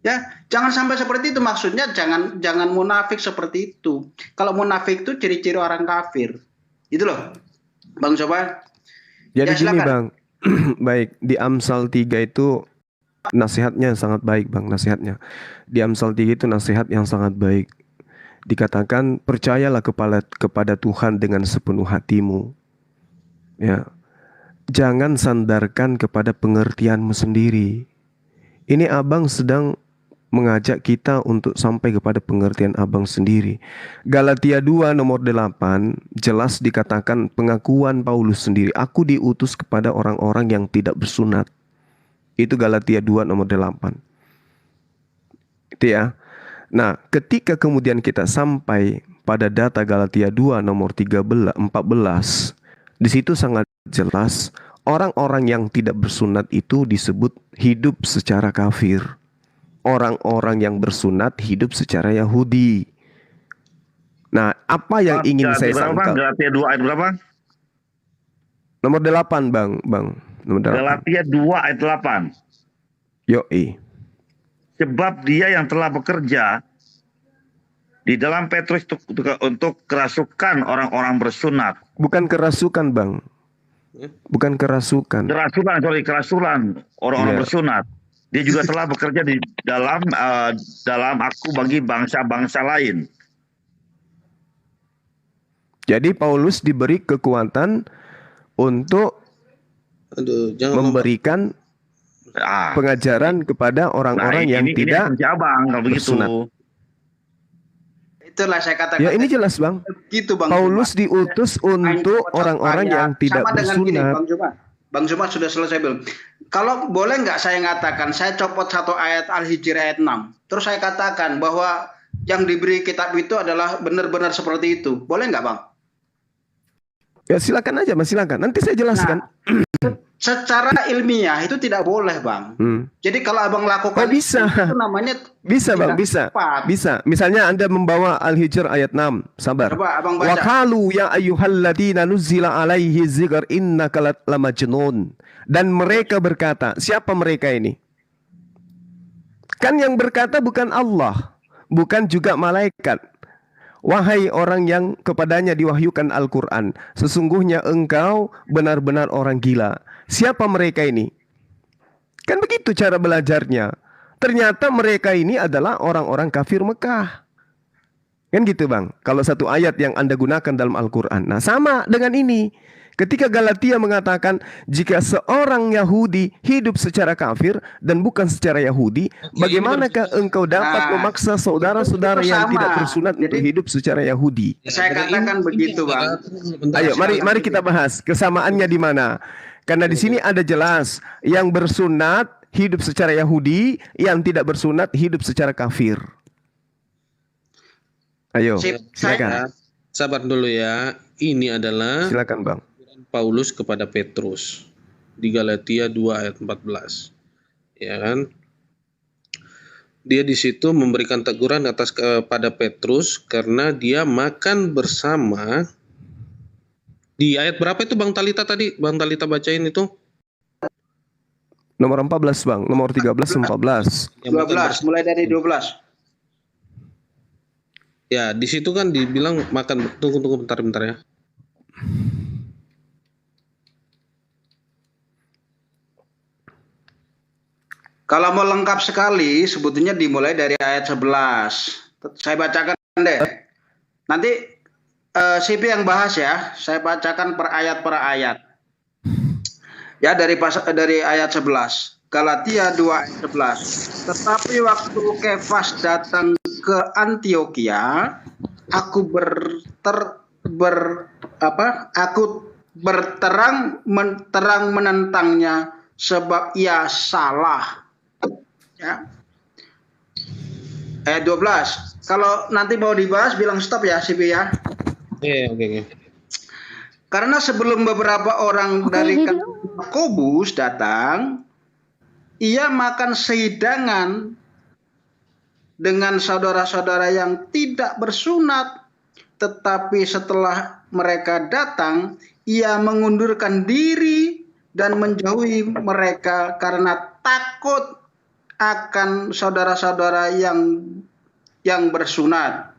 Ya, jangan sampai seperti itu. Maksudnya jangan munafik seperti itu. Kalau munafik itu ciri-ciri orang kafir. Itu loh. Bang Soba. Jadi Ya, gini silakan. Bang, baik di Amsal 3 itu nasihatnya sangat baik Bang, nasihatnya. Di Amsal 3 itu nasihat yang sangat baik. Dikatakan percayalah kepada Tuhan dengan sepenuh hatimu. Ya. Jangan sandarkan kepada pengertianmu sendiri. Ini Abang sedang mengajak kita untuk sampai kepada pengertian Abang sendiri. Galatia 2 nomor 8 jelas dikatakan pengakuan Paulus sendiri, aku diutus kepada orang-orang yang tidak bersunat. Itu Galatia 2 nomor 8. Itu ya. Nah, ketika kemudian kita sampai pada data Galatia 2 nomor 14, di situ sangat jelas orang-orang yang tidak bersunat itu disebut hidup secara kafir. Orang-orang yang bersunat hidup secara Yahudi. Nah, apa yang ingin saya sangkal? Galatia 2 ayat berapa? Nomor 8, Bang. Nomor 8. Galatia 2 ayat 8. Yoi. Sebab dia yang telah bekerja di dalam Petrus untuk kerasukan orang-orang bersunat. Bukan kerasukan, Bang. Bukan kerasukan. Kerasulan orang-orang Iya. bersunat. Dia juga telah bekerja di dalam aku bagi bangsa-bangsa lain. Jadi Paulus diberi kekuatan untuk memberikan pengajaran kepada orang-orang yang tidak bersunat. Itulah saya katakan. Ya ini jelas Bang. Gitu Bang. Paulus diutus untuk orang-orang yang tidak bersunat. Bang Zuma sudah selesai belum? Kalau boleh nggak saya ngatakan, saya copot satu ayat Al-Hijr ayat 6. Terus saya katakan bahwa yang diberi kitab itu adalah benar-benar seperti itu. Boleh nggak Bang? Ya silakan aja Mas, silakan. Nanti saya jelaskan. Nah, secara ilmiah itu tidak boleh Bang. Jadi kalau Abang lakukan bisa. itu namanya bisa Bang, bisa. tepat. Bisa. Misalnya Anda membawa Al-Hijr ayat 6. Sabar. Coba Abang baca. Wa qalu ya ayyuhalladzina nuzzila alaihi dzikr innaka lamajnun. Dan mereka berkata, siapa mereka ini? Kan yang berkata bukan Allah, bukan juga malaikat. Wahai orang yang kepadanya diwahyukan Al-Quran, sesungguhnya engkau benar-benar orang gila. Siapa mereka ini? Kan begitu cara belajarnya. Ternyata mereka ini adalah orang-orang kafir Mekah. Kan gitu Bang, kalau satu ayat yang Anda gunakan dalam Al-Quran. Nah sama dengan ini. Ketika Galatia mengatakan jika seorang Yahudi hidup secara kafir dan bukan secara Yahudi, bagaimanakah engkau dapat memaksa saudara-saudara yang tidak bersunat untuk hidup secara Yahudi? Saya katakan begitu Bang. Ayo mari kita bahas kesamaannya di mana. Karena di sini ada jelas yang bersunat hidup secara Yahudi, yang tidak bersunat hidup secara kafir. Ayo, Sip, silakan. Sabar dulu ya. Ini adalah Silakan, Bang. Paulus kepada Petrus di Galatia 2 ayat 14. Ya kan? Dia di situ memberikan teguran atas kepada Petrus karena dia makan bersama. Di ayat berapa itu Bang Talita tadi? Bang Talita bacain itu. Nomor 14, Bang. Nomor 13, 14. 12, mulai dari 12. Ya, di situ kan dibilang makan. Tunggu bentar ya. Kalau mau lengkap sekali, sebetulnya dimulai dari ayat 11. Saya bacakan deh. Nanti CP yang bahas ya. Saya bacakan per ayat. Ya, dari ayat 11. Galatia 2 ayat 11. Tetapi waktu Kefas datang ke Antioquia, aku berterang menentangnya sebab ia salah. Ya. Ayat 12. Kalau nanti mau dibahas bilang stop ya CP ya. Oke. Karena sebelum beberapa orang dari Yakobus datang, ia makan sehidangan dengan saudara-saudara yang tidak bersunat. Tetapi setelah mereka datang, ia mengundurkan diri dan menjauhi mereka karena takut akan saudara-saudara yang bersunat.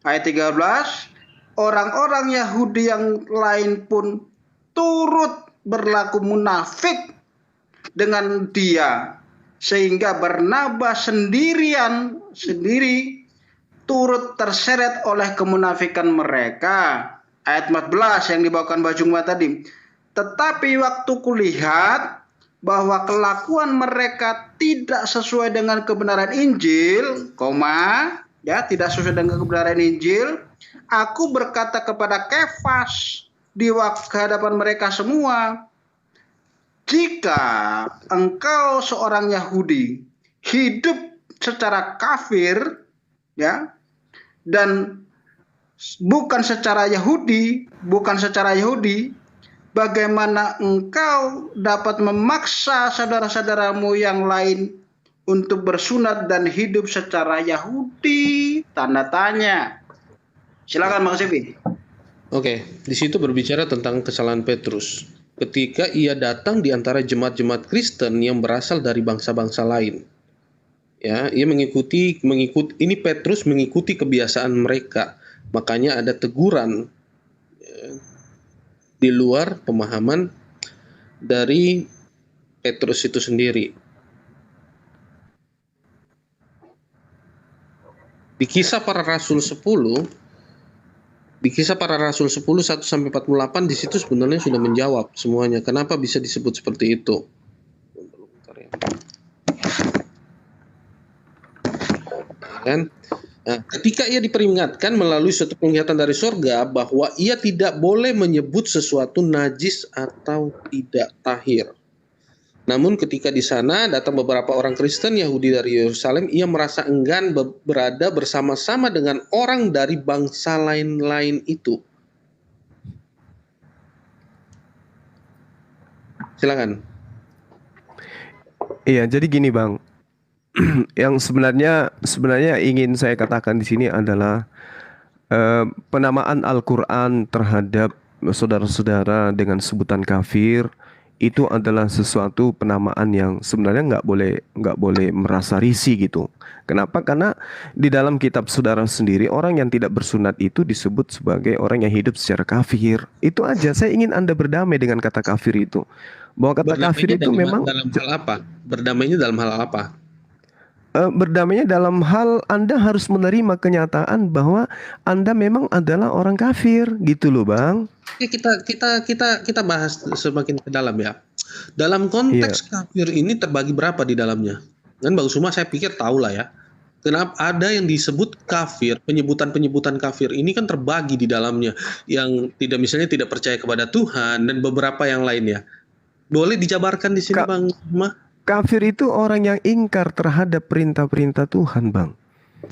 Ayat 13, orang-orang Yahudi yang lain pun turut berlaku munafik dengan dia, sehingga Barnabas sendiri turut terseret oleh kemunafikan mereka. Ayat 14 yang dibawakan Mbak Jungma tadi. Tetapi waktu kulihat bahwa kelakuan mereka tidak sesuai dengan kebenaran Injil, tidak sesuai dengan kebenaran Injil, aku berkata kepada Kefas di hadapan mereka semua, jika engkau seorang Yahudi hidup secara kafir, ya, dan bukan secara Yahudi, bagaimana engkau dapat memaksa saudara-saudaramu yang lain untuk bersunat dan hidup secara Yahudi? Tanda tanya. Silakan Bang Sefi. Oke, di situ berbicara tentang kesalahan Petrus. Ketika ia datang di antara jemaat-jemaat Kristen yang berasal dari bangsa-bangsa lain. Ya, ia mengikuti ini Petrus mengikuti kebiasaan mereka. Makanya ada teguran di luar pemahaman dari Petrus itu sendiri. Di Kisah Para Rasul 10 1 sampai 48 di situ sebenarnya sudah menjawab semuanya. Kenapa bisa disebut seperti itu? Kan? Nah, ketika ia diperingatkan melalui suatu penglihatan dari sorga bahwa ia tidak boleh menyebut sesuatu najis atau tidak tahir. Namun ketika di sana datang beberapa orang Kristen Yahudi dari Yerusalem, ia merasa enggan berada bersama-sama dengan orang dari bangsa lain-lain itu. Silakan. Iya, jadi gini Bang. Yang sebenarnya ingin saya katakan di sini adalah penamaan Al-Quran terhadap saudara-saudara dengan sebutan kafir itu adalah sesuatu penamaan yang sebenarnya nggak boleh merasa risih gitu. Kenapa? Karena di dalam kitab saudara sendiri orang yang tidak bersunat itu disebut sebagai orang yang hidup secara kafir. Itu aja. Saya ingin Anda berdamai dengan kata kafir itu. Bahwa kata kafir itu memang dalam hal apa? Berdamainya dalam hal apa? Berdamainya dalam hal Anda harus menerima kenyataan bahwa Anda memang adalah orang kafir, gitu loh Bang. Kita bahas semakin ke dalam ya. Dalam konteks kafir ini terbagi berapa di dalamnya? Kan Bang Suma saya pikir tahu lah ya. Kenapa ada yang disebut kafir, penyebutan-penyebutan kafir ini kan terbagi di dalamnya, yang misalnya tidak percaya kepada Tuhan dan beberapa yang lainnya. Boleh dijabarkan di sini, Bang Zuma? Kafir itu orang yang ingkar terhadap perintah-perintah Tuhan, Bang.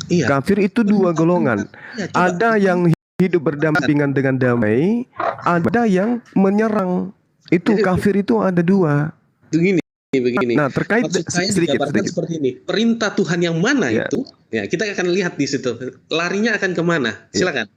Iya. Kafir itu dua golongan. Ya, coba. Ada yang hidup berdampingan dengan damai, ada yang menyerang. Itu kafir itu ada dua. Begini. Nah, terkait Maksud saya sedikit. dijabarkan seperti ini. Perintah Tuhan yang mana Ya. itu? Ya, kita akan lihat di situ. Larinya akan kemana? Silakan.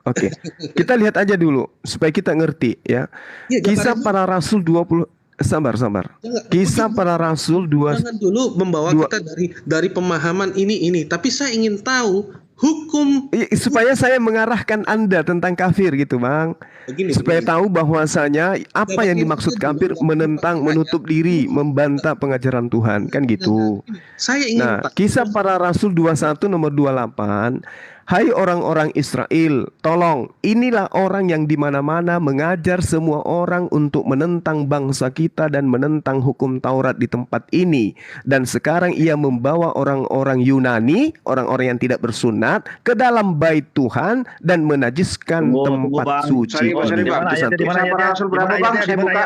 Oke. Kita lihat aja dulu supaya kita ngerti ya. Ya, Kisah jabaran para Rasul 20 sabar. Jangan- Kisah para Rasul 2 Jangan dulu membawa kita dari pemahaman ini. Tapi saya ingin tahu hukum supaya saya mengarahkan Anda tentang kafir gitu, Bang. begini. Supaya tahu bahwasanya apa yang dimaksud kafir menentang, menutup diri, membantah pengajaran Tuhan, kan gitu. Saya ingin Nah, tahu. Kisah para Rasul 21 nomor 28. Hai orang-orang Israel, tolong, inilah orang yang di mana-mana mengajar semua orang untuk menentang bangsa kita dan menentang hukum Taurat di tempat ini. Dan sekarang ia membawa orang-orang Yunani, orang-orang yang tidak bersunat, ke dalam bait Tuhan dan menajiskan tempat Bang. suci. Sorry, Bang. Itu satu. Di mana Kisah para Rasul berapa, Bang? Saya buka.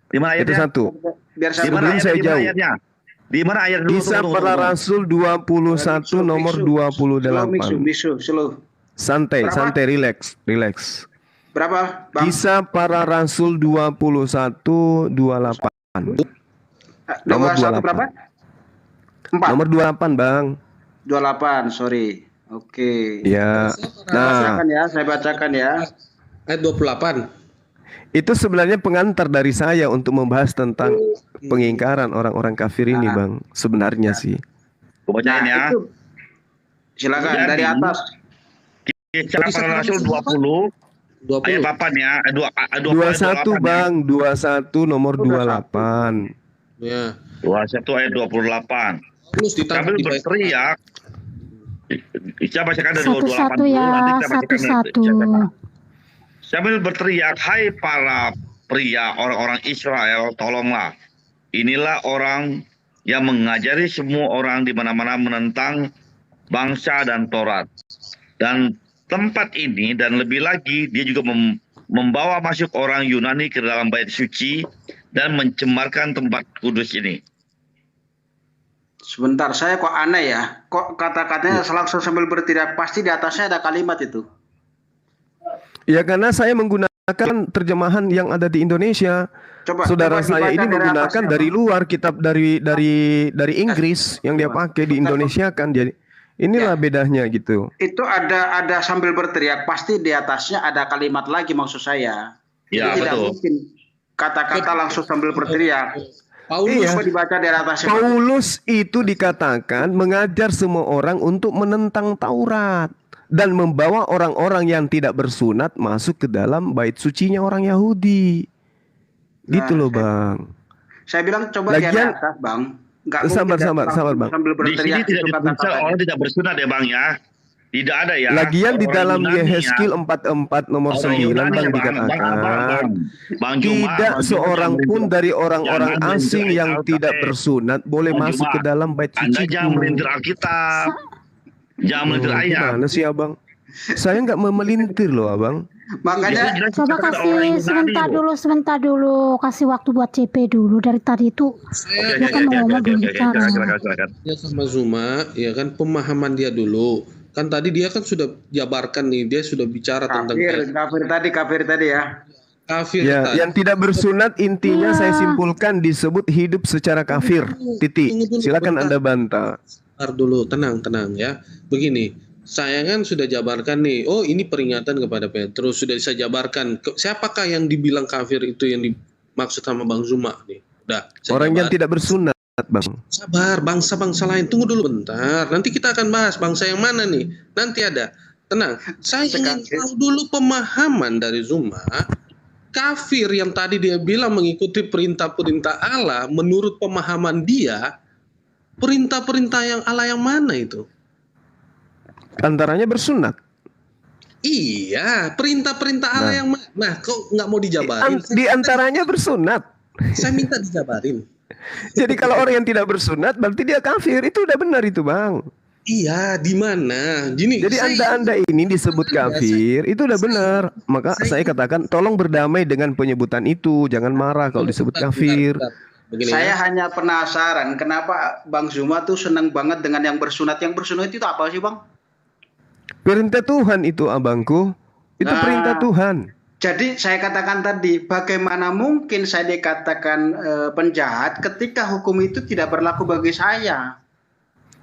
Di mana Itu ayatnya? satu. Biar saya Sebelum buka. saya jauh. Di mana ayat dulu? Kisah para Rasul 21 nomor 28. Bisu, slow. Santai, Berapa? santai, relax. Berapa, Bang? Kisah para Rasul 21 28. Nomor 21 berapa? 4. Nomor 28, Bang. 28, sorry. Oke. Ya. Nah, Saya bacakan ya. Ayat 28. itu sebenarnya pengantar dari saya untuk membahas tentang pengingkaran orang-orang kafir ini, Bang. Sebenarnya sih. Gue bacain ya. Itu. Silakan Jadi, dari atas. Kisah para Rasul 20 ayat 8 ya. 21, Bang. 21 nomor 28. Ya. 21 ayat 28. Terus ditambah Sambil di bait berteriak. Saya bacakan dari 28 Satu-satu dulu, ya, nanti kita bacakan satu-satu. Sambil berteriak, hai para pria orang-orang Israel, tolonglah. Inilah orang yang mengajari semua orang di mana-mana menentang bangsa dan Taurat. Dan tempat ini dan lebih lagi dia juga membawa masuk orang Yunani ke dalam bait suci dan mencemarkan tempat kudus ini. Sebentar, saya kok aneh ya. Kok kata-katanya langsung sambil berteriak, pasti di atasnya ada kalimat itu. Ya, karena saya menggunakan terjemahan yang ada di Indonesia. Coba, Saudara coba saya dibaca ini dari menggunakan atasnya, dari Bang. luar kitab dari Inggris yang dia pakai di Indonesia kan. Jadi inilah bedanya gitu. Itu ada sambil berteriak, pasti di atasnya ada kalimat lagi maksud saya. Ya, Jadi tidak betul. mungkin kata-kata langsung sambil berteriak. Paulus. Iya. Coba dibaca dari atasnya. Bang. Paulus itu dikatakan mengajar semua orang untuk menentang Taurat dan membawa orang-orang yang tidak bersunat masuk ke dalam bait sucinya orang Yahudi. Gitu loh, Bang. Saya bilang coba di Lagian- atas, Bang. Nggak Sabar, mungkin sabar, langsung sabar, Bang. Sambil Di sini berteriak tidak itu dituliskan kata-katanya. orang tidak bersunat ya Bang ya. Tidak ada ya. Lagian di Orang dalam Yunani ya. Yehezkiel 44 nomor Orang 9 Yunani Bang ya, dikatakan Bang Juma, tidak Bang Juma, seorang jangan pun dari orang-orang jangan asing melintir yang Alkitab, tidak eh. bersunat boleh Bang masuk Juma, ke dalam bait Anda suci. jangan melintir Alkitab. Jangan melintir ayat. Gimana sih, Abang? Saya nggak memelintir loh, Abang. Makanya Jelas Coba dikatakan orang kasih Yunani sebentar dulu, kasih waktu buat CP dulu. Dari tadi itu dia kan mau ngomong belum bicara. Silakan. Ya sama Zuma, ya kan pemahaman dia dulu. Kan tadi dia kan sudah jabarkan nih, dia sudah bicara tentang kafir tadi ya. kafir Ya, tadi. yang tidak bersunat intinya saya Ya. simpulkan disebut hidup secara kafir. Titik. Tunggu dulu, Silakan bentar. Anda bantah. Bentar dulu, tenang ya. Begini, saya kan sudah jabarkan nih. Oh, ini peringatan kepada Petrus. Sudah saya jabarkan. Siapakah yang dibilang kafir itu yang dimaksud sama Bang Zuma nih? Udah. saya Orang yang jabarkan. tidak bersunat, Bang. Sabar, bangsa-bangsa lain. Tunggu dulu bentar. Nanti kita akan bahas bangsa yang mana nih. Nanti ada. Tenang. Saya ingin tahu dulu pemahaman dari Zuma. Kafir yang tadi dia bilang mengikuti perintah-perintah Allah, menurut pemahaman dia, perintah-perintah yang Allah yang mana itu? Antaranya bersunat. Iya, perintah-perintah Allah yang mana? Nah, kok nggak mau dijabarin? Di antaranya bersunat. Saya minta dijabarin. Jadi kalau orang yang tidak bersunat berarti dia kafir. Itu udah benar itu, Bang. Iya, di mana? Gini, Jadi Anda ini disebut kafir, itu udah benar. Maka saya katakan tolong berdamai dengan penyebutan itu, jangan marah kalau disebut kafir. Begini Saya ya. hanya penasaran kenapa Bang Zuma tuh senang banget dengan yang bersunat. Yang bersunat itu apa sih, Bang? Perintah Tuhan itu, abangku. Itu Nah, perintah Tuhan. Jadi saya katakan tadi, bagaimana mungkin saya dikatakan penjahat ketika hukum itu tidak berlaku bagi saya?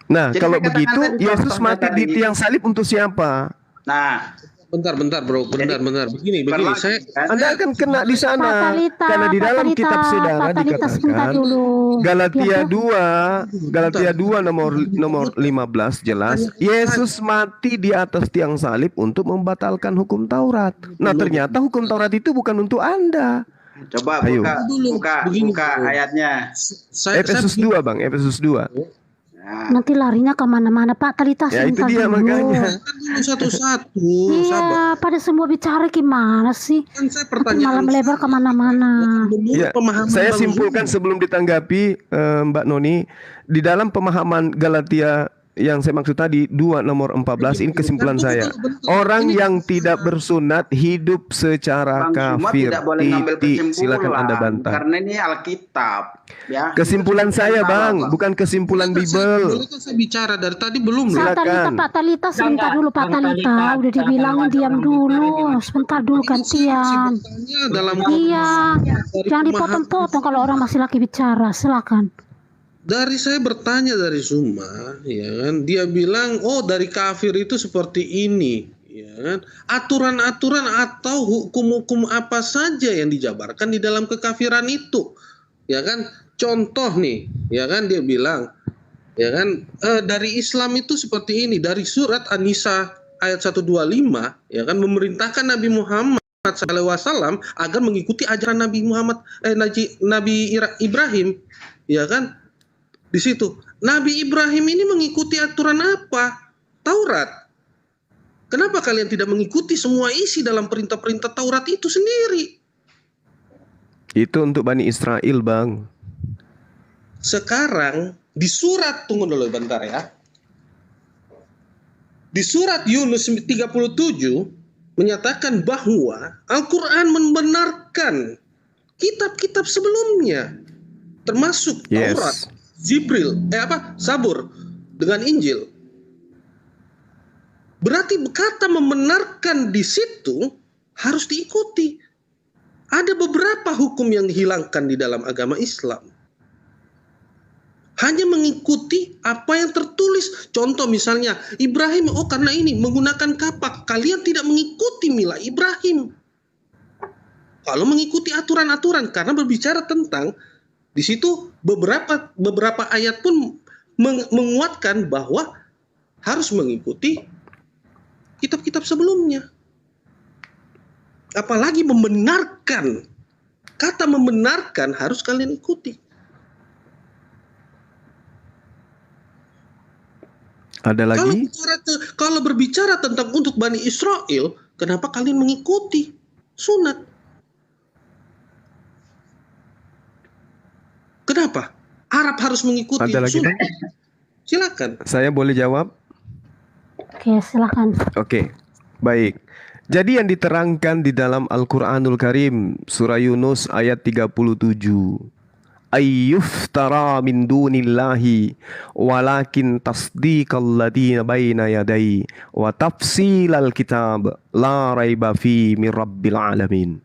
Nah, Jadi kalau saya katakan begitu tadi, Yesus contohnya mati di tadi. tiang salib untuk siapa? Nah, Bentar, bro. Bentar. Begini. berlagi, Saya kan? Anda akan kena di sana. Fatalita, Karena di dalam kitab saudara Fatalita sebentar dikatakan dulu. Galatia Biar 2 nomor 15 jelas Yesus mati di atas tiang salib untuk membatalkan hukum Taurat. Nah, ternyata hukum Taurat itu bukan untuk Anda. Coba Ayo. buka ayatnya. Efesus 2, Bang, Efesus 2. Nah, nanti larinya kemana-mana Pak Talita Ya itu sebentar dia dulu. makanya. dulu satu-satu. Iya, Sabar. pada semua bicara gimana sih? Kan saya Nanti malah pertanyaan melebar kemana-mana. menurut Ya, pemahaman saya Bang simpulkan Zuma. sebelum ditanggapi Mbak Noni, di dalam pemahaman Galatia yang saya maksud tadi 2 nomor 14 ini kesimpulan saya. Orang yang tidak bersunat hidup secara Bang Zuma kafir. tidak boleh ngambil Titik. kesimpulan. Silakan Anda bantah. Karena ini Alkitab. Ya. Kesimpulan saya, Bang, bukan kesimpulan Bible. Bolehkah saya bicara dari tadi belum loh? Silakan. Pak Talita sebentar dulu Pak Bang Talita. Talita, Udah dibilangin diam dulu. Sebentar dulu gantian. Bertanya dalam Iya, dari jangan pemahaman- dipotong-potong kalau orang masih lagi bicara. Silakan. Dari saya bertanya dari Zuma, ya kan, dia bilang, oh dari kafir itu seperti ini, ya kan, aturan-aturan atau hukum-hukum apa saja yang dijabarkan di dalam kekafiran itu, ya kan, contoh nih, ya kan, dia bilang, ya kan, dari Islam itu seperti ini, dari surat An-Nisa ayat 125, ya kan, memerintahkan Nabi Muhammad SAW agar mengikuti ajaran Nabi Muhammad, Nabi Ibrahim, ya kan. Di situ, Nabi Ibrahim ini mengikuti aturan apa? Taurat. Kenapa kalian tidak mengikuti semua isi dalam perintah-perintah Taurat itu sendiri? Itu untuk Bani Israel, Bang. Sekarang di surat, tunggu dulu bentar ya. Di surat Yunus 37 menyatakan bahwa Al-Quran membenarkan kitab-kitab sebelumnya, termasuk Taurat, Yes. Zabur dengan Injil. Berarti kata membenarkan di situ harus diikuti. Ada beberapa hukum yang dihilangkan di dalam agama Islam. Hanya mengikuti apa yang tertulis. Contoh misalnya Ibrahim, oh karena ini menggunakan kapak, kalian tidak mengikuti milah Ibrahim. Kalau mengikuti aturan-aturan, karena berbicara tentang di situ beberapa ayat pun menguatkan bahwa harus mengikuti kitab-kitab sebelumnya. Apalagi membenarkan. Kata membenarkan harus kalian ikuti. Ada lagi? Kalau berbicara tentang untuk Bani Israel, kenapa kalian mengikuti sunat? Kenapa? Arab harus mengikuti Ada lagi, sunat. Bang? Silakan. Saya boleh jawab? Oke, silakan. Oke, baik. Jadi yang diterangkan di dalam Al-Quranul Karim, surah Yunus ayat 37. Ayyuftara min dunillahi walakin tasdiqal ladina baina yadai wa tafsilal kitab la raiba fi min rabbil alamin.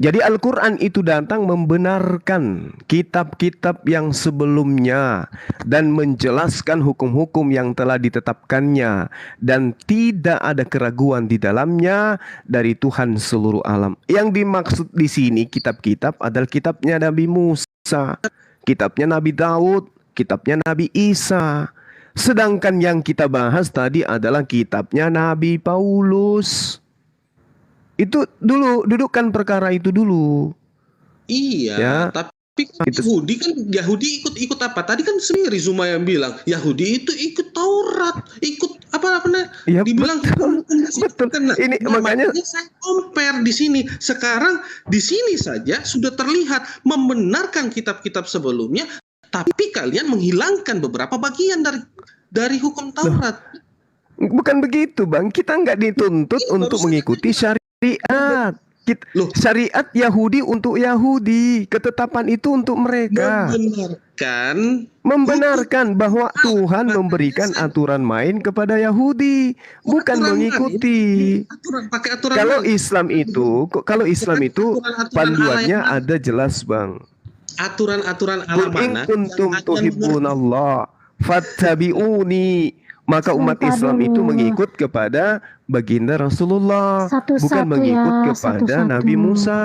Jadi Al-Quran itu datang membenarkan kitab-kitab yang sebelumnya dan menjelaskan hukum-hukum yang telah ditetapkannya dan tidak ada keraguan di dalamnya dari Tuhan seluruh alam. Yang dimaksud di sini kitab-kitab adalah kitabnya Nabi Musa, kitabnya Nabi Daud, kitabnya Nabi Isa. Sedangkan yang kita bahas tadi adalah kitabnya Nabi Paulus. Itu dulu, dudukkan perkara itu dulu. Iya, Ya. tapi kan Yahudi ikut apa? Tadi kan sendiri Zuma yang bilang Yahudi itu ikut Taurat, ikut apa namanya? Ya, Dibilang betul. Betul. Ini makanya saya compare di sini. Sekarang di sini saja sudah terlihat membenarkan kitab-kitab sebelumnya, tapi kalian menghilangkan beberapa bagian dari hukum Taurat. Bukan begitu, Bang. Kita nggak dituntut Iya, untuk barusan mengikuti syariat. Loh. Syariat Yahudi untuk Yahudi, ketetapan itu untuk mereka. Membenarkan bahwa Tuhan memberikan aturan main kepada Yahudi, bukan Aturan mengikuti. pakai aturan Kalau main. Kalau Islam itu Aturan-aturan panduannya ala yang ada jelas, Bang. Aturan-aturan ala Qul in mana? kuntum yang tuhibbunallah fattabi'uni. Maka umat Bentar Islam dulu. itu mengikut kepada baginda Rasulullah, Satu-satu bukan mengikut ya, kepada satu-satu. Nabi Musa,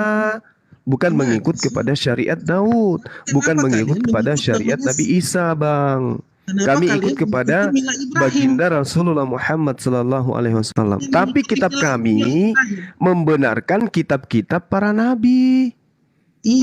bukan mengikut kepada syariat Daud, bukan Kenapa mengikut kalian kepada mengikut syariat kepada- Nabi Isa, Bang. Kenapa Kami kalian ikut kepada mengikuti Mila Ibrahim? baginda Rasulullah Muhammad sallallahu alaihi wasallam. Kalian Tapi mengikuti kitab Mila kami Ibrahim. membenarkan kitab-kitab para nabi.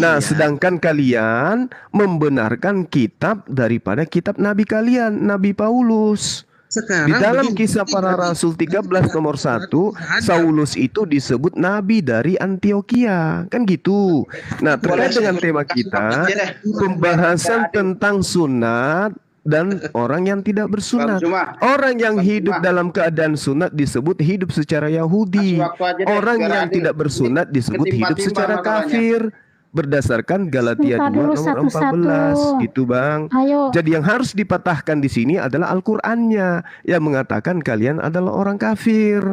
Nah, Iya. sedangkan kalian membenarkan kitab daripada kitab nabi kalian, Nabi Paulus. Sekarang Di dalam begini, kisah para rasul 13 nomor 1, ada. Saulus itu disebut nabi dari Antioquia. Kan gitu. Nah, terkait dengan tema kita, pembahasan tentang sunat dan orang yang tidak bersunat. Orang yang hidup dalam keadaan sunat disebut hidup secara Yahudi. Orang yang tidak bersunat disebut hidup secara kafir. Berdasarkan Galatia Bentar 2 dulu, nomor 14 satu-satu. gitu, Bang. Ayo, Jadi yang harus dipatahkan di sini adalah Al-Qur'annya yang mengatakan kalian adalah orang kafir.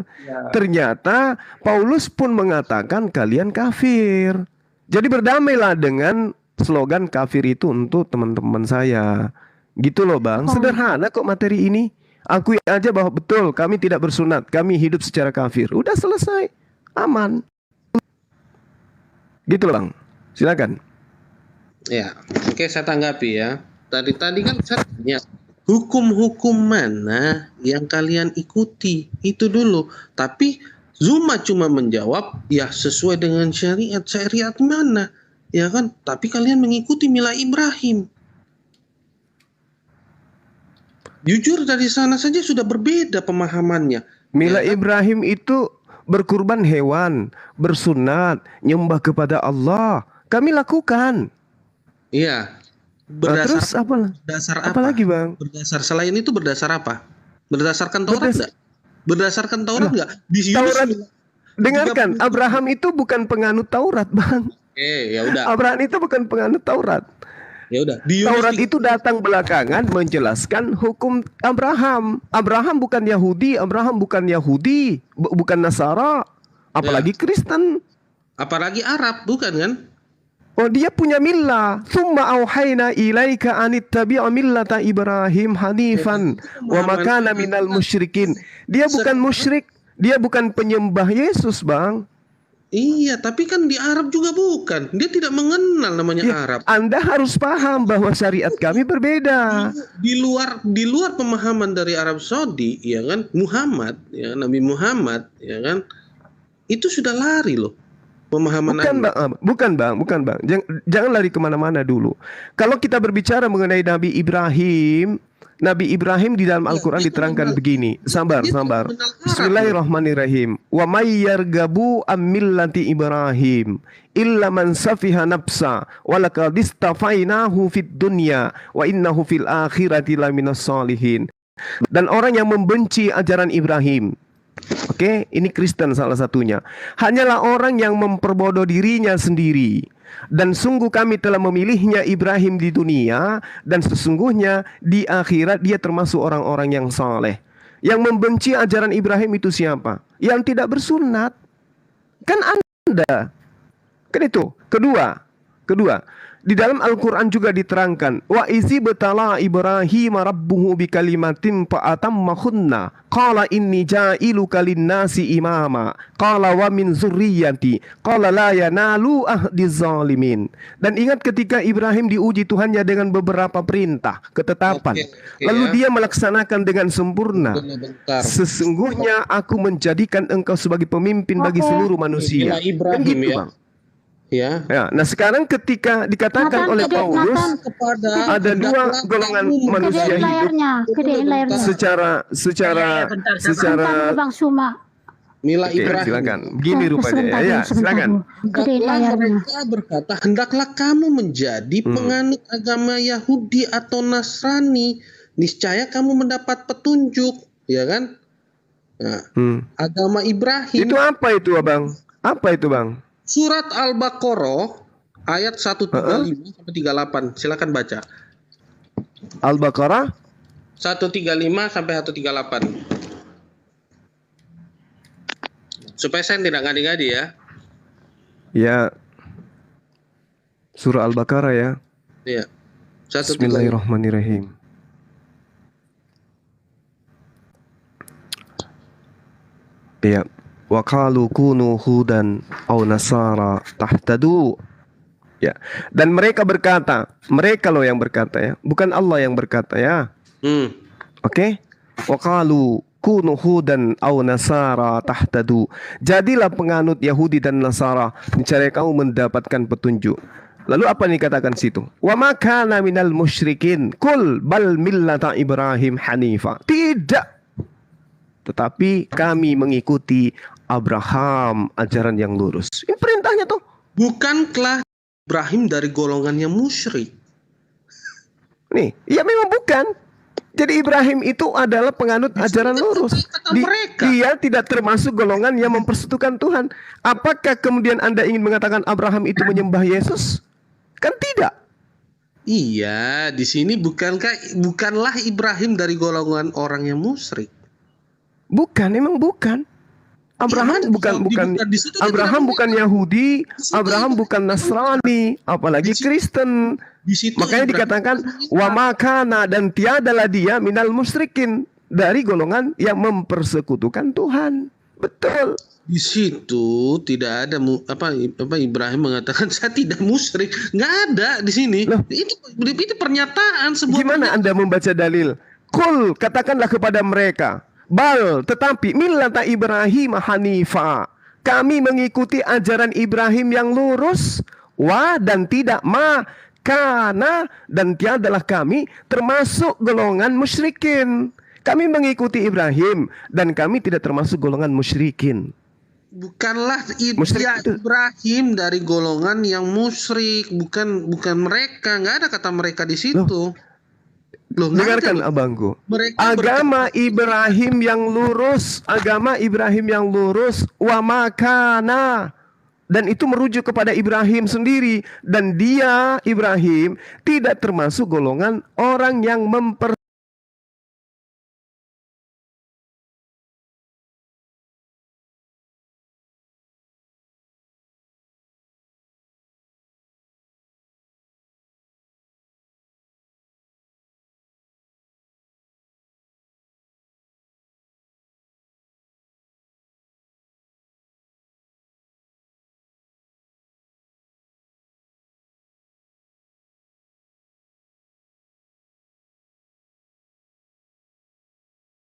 Ternyata Paulus pun mengatakan kalian kafir. Jadi berdamailah dengan slogan kafir itu untuk teman-teman saya. Gitu loh, Bang. Sederhana kok materi ini. Akui aja bahwa betul kami tidak bersunat, kami hidup secara kafir. Udah selesai. Aman. Gitu loh, Bang. Silakan. Ya, oke, saya tanggapi ya. Tadi kan saya tanya, hukum-hukum mana yang kalian ikuti? Itu dulu. Tapi Zuma cuma menjawab, ya sesuai dengan syariat. Syariat mana? Ya kan? Tapi kalian mengikuti Mila Ibrahim. Jujur dari sana saja sudah berbeda pemahamannya. Mila Ya kan? Ibrahim itu berkurban hewan, bersunat, nyembah kepada Allah. Kami lakukan. Iya. Nah, terus Berdasar apa lagi, Bang? Berdasar selain itu berdasar apa? Berdasarkan Taurat Berdas- enggak? Berdasarkan Taurat enggak? Taurat. Dengarkan, Abraham itu bukan penganut Taurat, Bang. Ya udah. Abraham itu bukan penganut Taurat. Ya udah. Di Taurat Yunus itu datang belakangan menjelaskan hukum Abraham. Abraham bukan Yahudi, bukan Nasara, apalagi Kristen. apalagi Arab, bukan kan? Oh, dia punya millah. Tsumma auhayna ilaika anittabi' millata Ibrahim hanifan wa ma kana minal musyrikin. Dia bukan musyrik, dia bukan penyembah Yesus, Bang. Iya, tapi kan di Arab juga bukan. Dia tidak mengenal namanya Ya, Arab. Anda harus paham bahwa syariat kami berbeda. Di luar pemahaman dari Arab Saudi, ya kan? Muhammad, ya Nabi Muhammad, ya kan? Itu sudah lari loh pemahaman Anda. Bukan bang. Jangan lari kemana-mana dulu. Kalau kita berbicara mengenai Nabi Ibrahim di dalam Al-Quran diterangkan begini. Sabar. Bismillahirrahmanirrahim. Wa may yargabu am millati Ibrahim illa man safiha nafsa wa laqad istafainahu fid dunya wa innahu fil akhirati laminas salihin. Dan orang yang membenci ajaran Ibrahim, oke, ini Kristen salah satunya, hanyalah orang yang memperbodoh dirinya sendiri. Dan sungguh kami telah memilihnya Ibrahim di dunia, dan sesungguhnya di akhirat dia termasuk orang-orang yang saleh. Yang membenci ajaran Ibrahim itu siapa? Yang tidak bersunat. Kan Anda. Kan itu. Kedua, di dalam Al-Quran juga diterangkan, wa izi betala Ibrahim rabbuhu bikalimatin fa'atammahunna qala inni ja'iluka linnasi imama qala wa min zurriyyati qala la yanalu ahdiz zalimin. Dan ingat ketika Ibrahim diuji Tuhannya dengan beberapa perintah, ketetapan, lalu dia melaksanakan dengan sempurna. Bentar. Sesungguhnya aku menjadikan engkau sebagai pemimpin bagi seluruh manusia. Mila Ibrahim, Kan gitu, ya. Bang. Ya. Nah sekarang ketika dikatakan Nathan, oleh gedein, Paulus Nathan. Kepada ada dua golongan manusia Gedein hidup layarnya, gedein layarnya. secara Bentar, Bang Suma. Mila Oke, Ibrahim. silakan. Begini rupanya ya. Ya, silakan. Gedein Hendaklah layarnya. mereka berkata, hendaklah kamu menjadi penganut agama Yahudi atau Nasrani. niscaya kamu mendapat petunjuk, ya kan? Nah, agama Ibrahim. Itu apa itu, Abang? Apa itu, Bang? Surat Al-Baqarah ayat 135 sampai 38. Silakan baca. Al-Baqarah 135 sampai 138. Supaya saya tidak ngadi-ngadi ya. ya, surah Al-Baqarah ya. Iya. 135. Bismillahirrahmanirrahim. Ya, wa qalu kunu hudan aw nasara tahtadu. Ya, dan mereka berkata, mereka loh yang berkata ya, bukan Allah yang berkata ya. Oke? Wa qalu kunu hudan aw nasara tahtadu. Jadilah penganut Yahudi dan Nasara, niscaya kamu mendapatkan petunjuk. Lalu apa yang dikatakan situ? Wa ma kana minal musyrikin kul bal millata Ibrahim hanifa. Tidak. Tetapi kami mengikuti Abraham, ajaran yang lurus. Ini perintahnya tuh. Bukankah Ibrahim dari golongan yang musyrik? Nih, ya memang bukan. Jadi Ibrahim itu adalah penganut ajaran lurus. Dia tidak termasuk golongan yang mempersekutukan Tuhan. Apakah kemudian Anda ingin mengatakan Abraham itu menyembah Yesus? Kan tidak. Iya, di sini bukanlah Ibrahim dari golongan orang yang musyrik. Bukan, emang bukan. Abraham bukan Abraham bukan Yahudi, Abraham bukan Nasrani, apalagi Kristen. Makanya dikatakan wa makana, dan tiadalah dia minal musyrikin, dari golongan yang mempersekutukan Tuhan. Betul. Di situ tidak ada apa Ibrahim mengatakan saya tidak musyrik. Nggak ada di sini. Loh. Itu pernyataan sebuah. Gimana Anda membaca dalil? Kul, katakanlah kepada mereka, bal, tetapi millata Ibrahim hanifa, kami mengikuti ajaran Ibrahim yang lurus, wa, dan tidak, ma, kana, dan tiadalah kami termasuk golongan musyrikin. Kami mengikuti Ibrahim dan kami tidak termasuk golongan musyrikin. Bukanlah Ibrahim dari golongan yang musyrik, bukan mereka, nggak ada kata mereka di situ. Loh, dengarkan abangku, agama Ibrahim yang lurus, wa makana, dan itu merujuk kepada Ibrahim sendiri, dan dia Ibrahim tidak termasuk golongan orang yang memper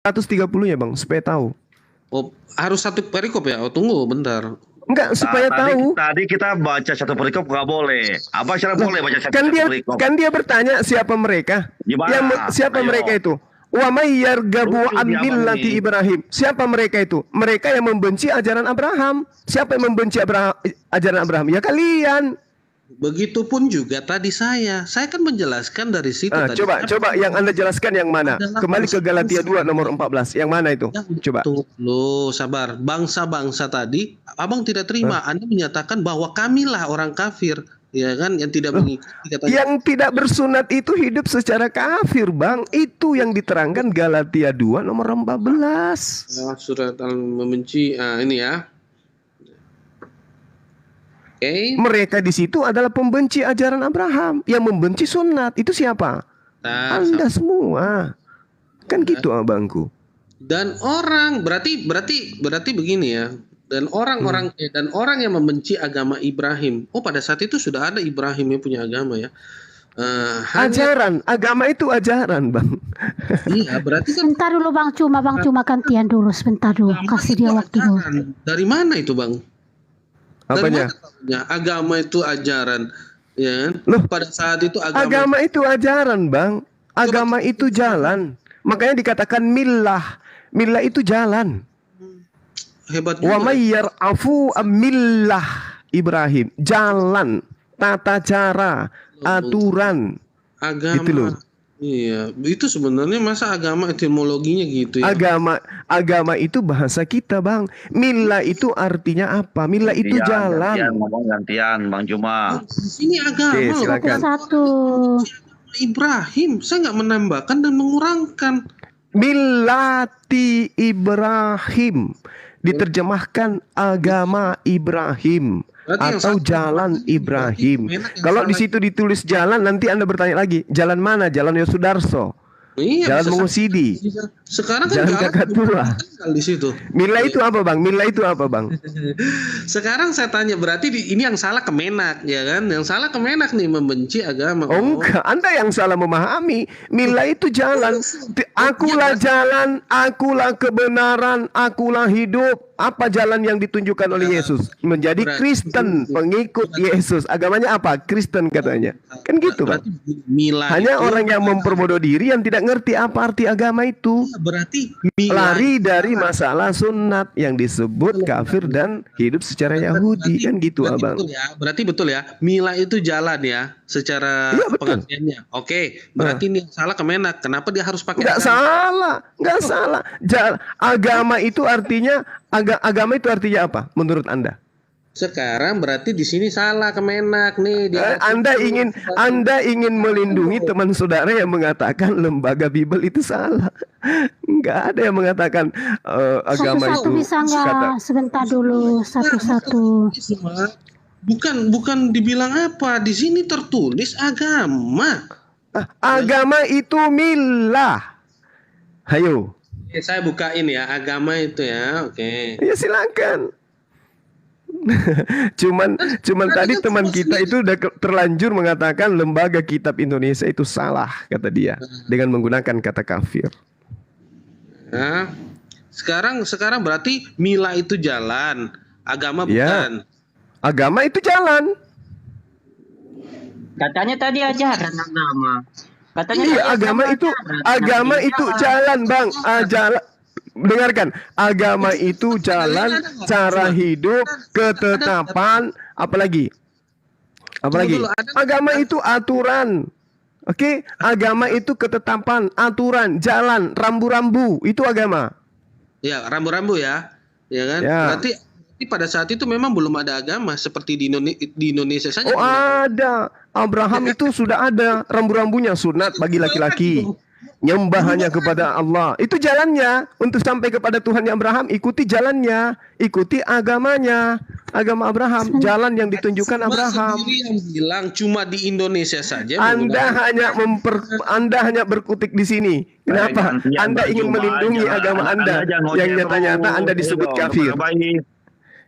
130-nya Bang, supaya tahu. Oh, harus satu perikop ya? Oh, tunggu bentar. Enggak, supaya tahu. Tadi kita baca satu perikop nggak boleh. Apa syarat boleh baca satu perikop? Kan dia bertanya siapa mereka? Gimana? Siapa mereka itu? Wa may yargabu an millati Ibrahim. Siapa mereka itu? Mereka yang membenci ajaran Abraham. Siapa yang membenci ajaran Abraham? Ya kalian. Begitupun juga tadi saya kan menjelaskan dari situ tadi. Coba yang Anda jelaskan yang mana? Kembali ke Galatia 2 nomor 14. Yang mana itu? Coba. Tunggu, sabar. Bangsa-bangsa tadi, Abang tidak terima. Anda menyatakan bahwa kamilah orang kafir, ya kan, yang tidak mengikuti katanya. Yang tidak bersunat itu hidup secara kafir, Bang. Itu yang diterangkan Galatia 2 nomor 14. Surat membenci, ini ya. Okay. Mereka di situ adalah pembenci ajaran Abraham, yang membenci sunat. Itu siapa? Anda semua. Kan gitu abangku. Dan orang berarti begini ya. Dan orang yang membenci agama Ibrahim. Oh, pada saat itu sudah ada Ibrahim yang punya agama ya. Ajaran, agama itu ajaran, Bang. Iya, berarti kan. Sebentar dulu Bang Cuma gantian dulu sebentar dulu. Kasih dia waktu dulu. Dari mana itu, Bang? Apanya? Agama itu ajaran, ya. Loh, pada saat itu agama itu ajaran, Bang. Agama itu jalan. Makanya dikatakan millah. Millah itu jalan. Hebat Wa juga. may yar'afu millah Ibrahim. Jalan, tata cara, aturan. Agama. Gitu loh. Iya, itu sebenarnya masa agama etimologinya gitu ya? Agama itu bahasa kita, Bang. Milla itu artinya apa? Milla itu jalan. Gantian, ngomong gantian, Bang Juma. Di sini agama Oke, loh. silakan. Satu. Ibrahim, saya nggak menambahkan dan mengurangkan. Millati Ibrahim diterjemahkan agama Ibrahim Berarti yang atau satu jalan Ibrahim. enak yang Kalau di salah. situ ditulis jalan, nanti Anda bertanya lagi, jalan mana? Jalan Yosudarso, Iya, jalan bisa Mengusidi, sekarang kan jalan Kakak Tua. tinggal di situ. Milla itu apa, Bang? Milla itu apa, Bang? Sekarang saya tanya, berarti ini yang salah Kemenak, ya kan? Yang salah Kemenak nih, membenci agama. Oh enggak, Anda yang salah memahami. Milla itu jalan. Akulah jalan, akulah kebenaran, akulah hidup. Apa jalan yang ditunjukkan oleh Yesus? Menjadi Kristen, pengikut Yesus. Agamanya apa? Kristen katanya. Kan gitu, Bang. Berarti Mila Hanya itu- orang yang memperbodoh diri yang tidak ngerti apa arti agama itu. berarti Mila Lari dari masalah sunat yang disebut kafir dan hidup secara Yahudi. Kan gitu, berarti Abang. betul ya, berarti betul ya. Mila itu jalan ya, secara Iya, betul. pengertiannya. Oke, berarti ini yang salah Kemenak. Kenapa dia harus pakai Nggak agama? salah, nggak salah. Agama itu artinya agama itu artinya apa? Menurut Anda? Sekarang berarti di sini salah Kemenak nih. Dia Anda ingin melindungi teman saudara yang mengatakan lembaga Bible itu salah. Nggak ada yang mengatakan agama Satu-satu itu bisa nggak? Sebentar dulu, satu-satu. Bukan dibilang apa, di sini tertulis agama. Agama itu milah. Hayo. Saya bukain ya, agama itu ya. Oke. Ya silakan. cuman tadi teman kita itu udah terlanjur mengatakan lembaga kitab Indonesia itu salah, kata dia, dengan menggunakan kata kafir. Nah, sekarang berarti Mila itu jalan, agama Ya. bukan. Agama itu jalan. Katanya tadi ajaran agama. Katanya Iya, tadi agama itu jalan, Bang. Jalan. Dengarkan, agama itu jalan, cara hidup, ketetapan, apalagi? Apalagi? Tunggu dulu, Agama itu aturan. Oke, agama itu ketetapan, aturan, jalan, rambu-rambu, itu agama. Ya, rambu-rambu ya. Ya kan? Ya. Berarti pada saat itu memang belum ada agama seperti di Indonesia saja. Oh, ada. Abraham itu sudah ada rambu-rambunya, sunat bagi laki-laki. Nyembah hanya kepada Allah. Itu jalannya. Untuk sampai kepada Tuhan yang Abraham, ikuti jalannya. Ikuti agamanya. Agama Abraham. Jalan yang ditunjukkan Abraham. Sendiri yang bilang cuma di Indonesia saja. Anda hanya berkutik di sini. Kenapa? Gantian, Anda Bang ingin Juma. melindungi agama Anda. jangan Yang ngoceh nyata-nyata terus. Anda disebut Ayo, kafir. baik.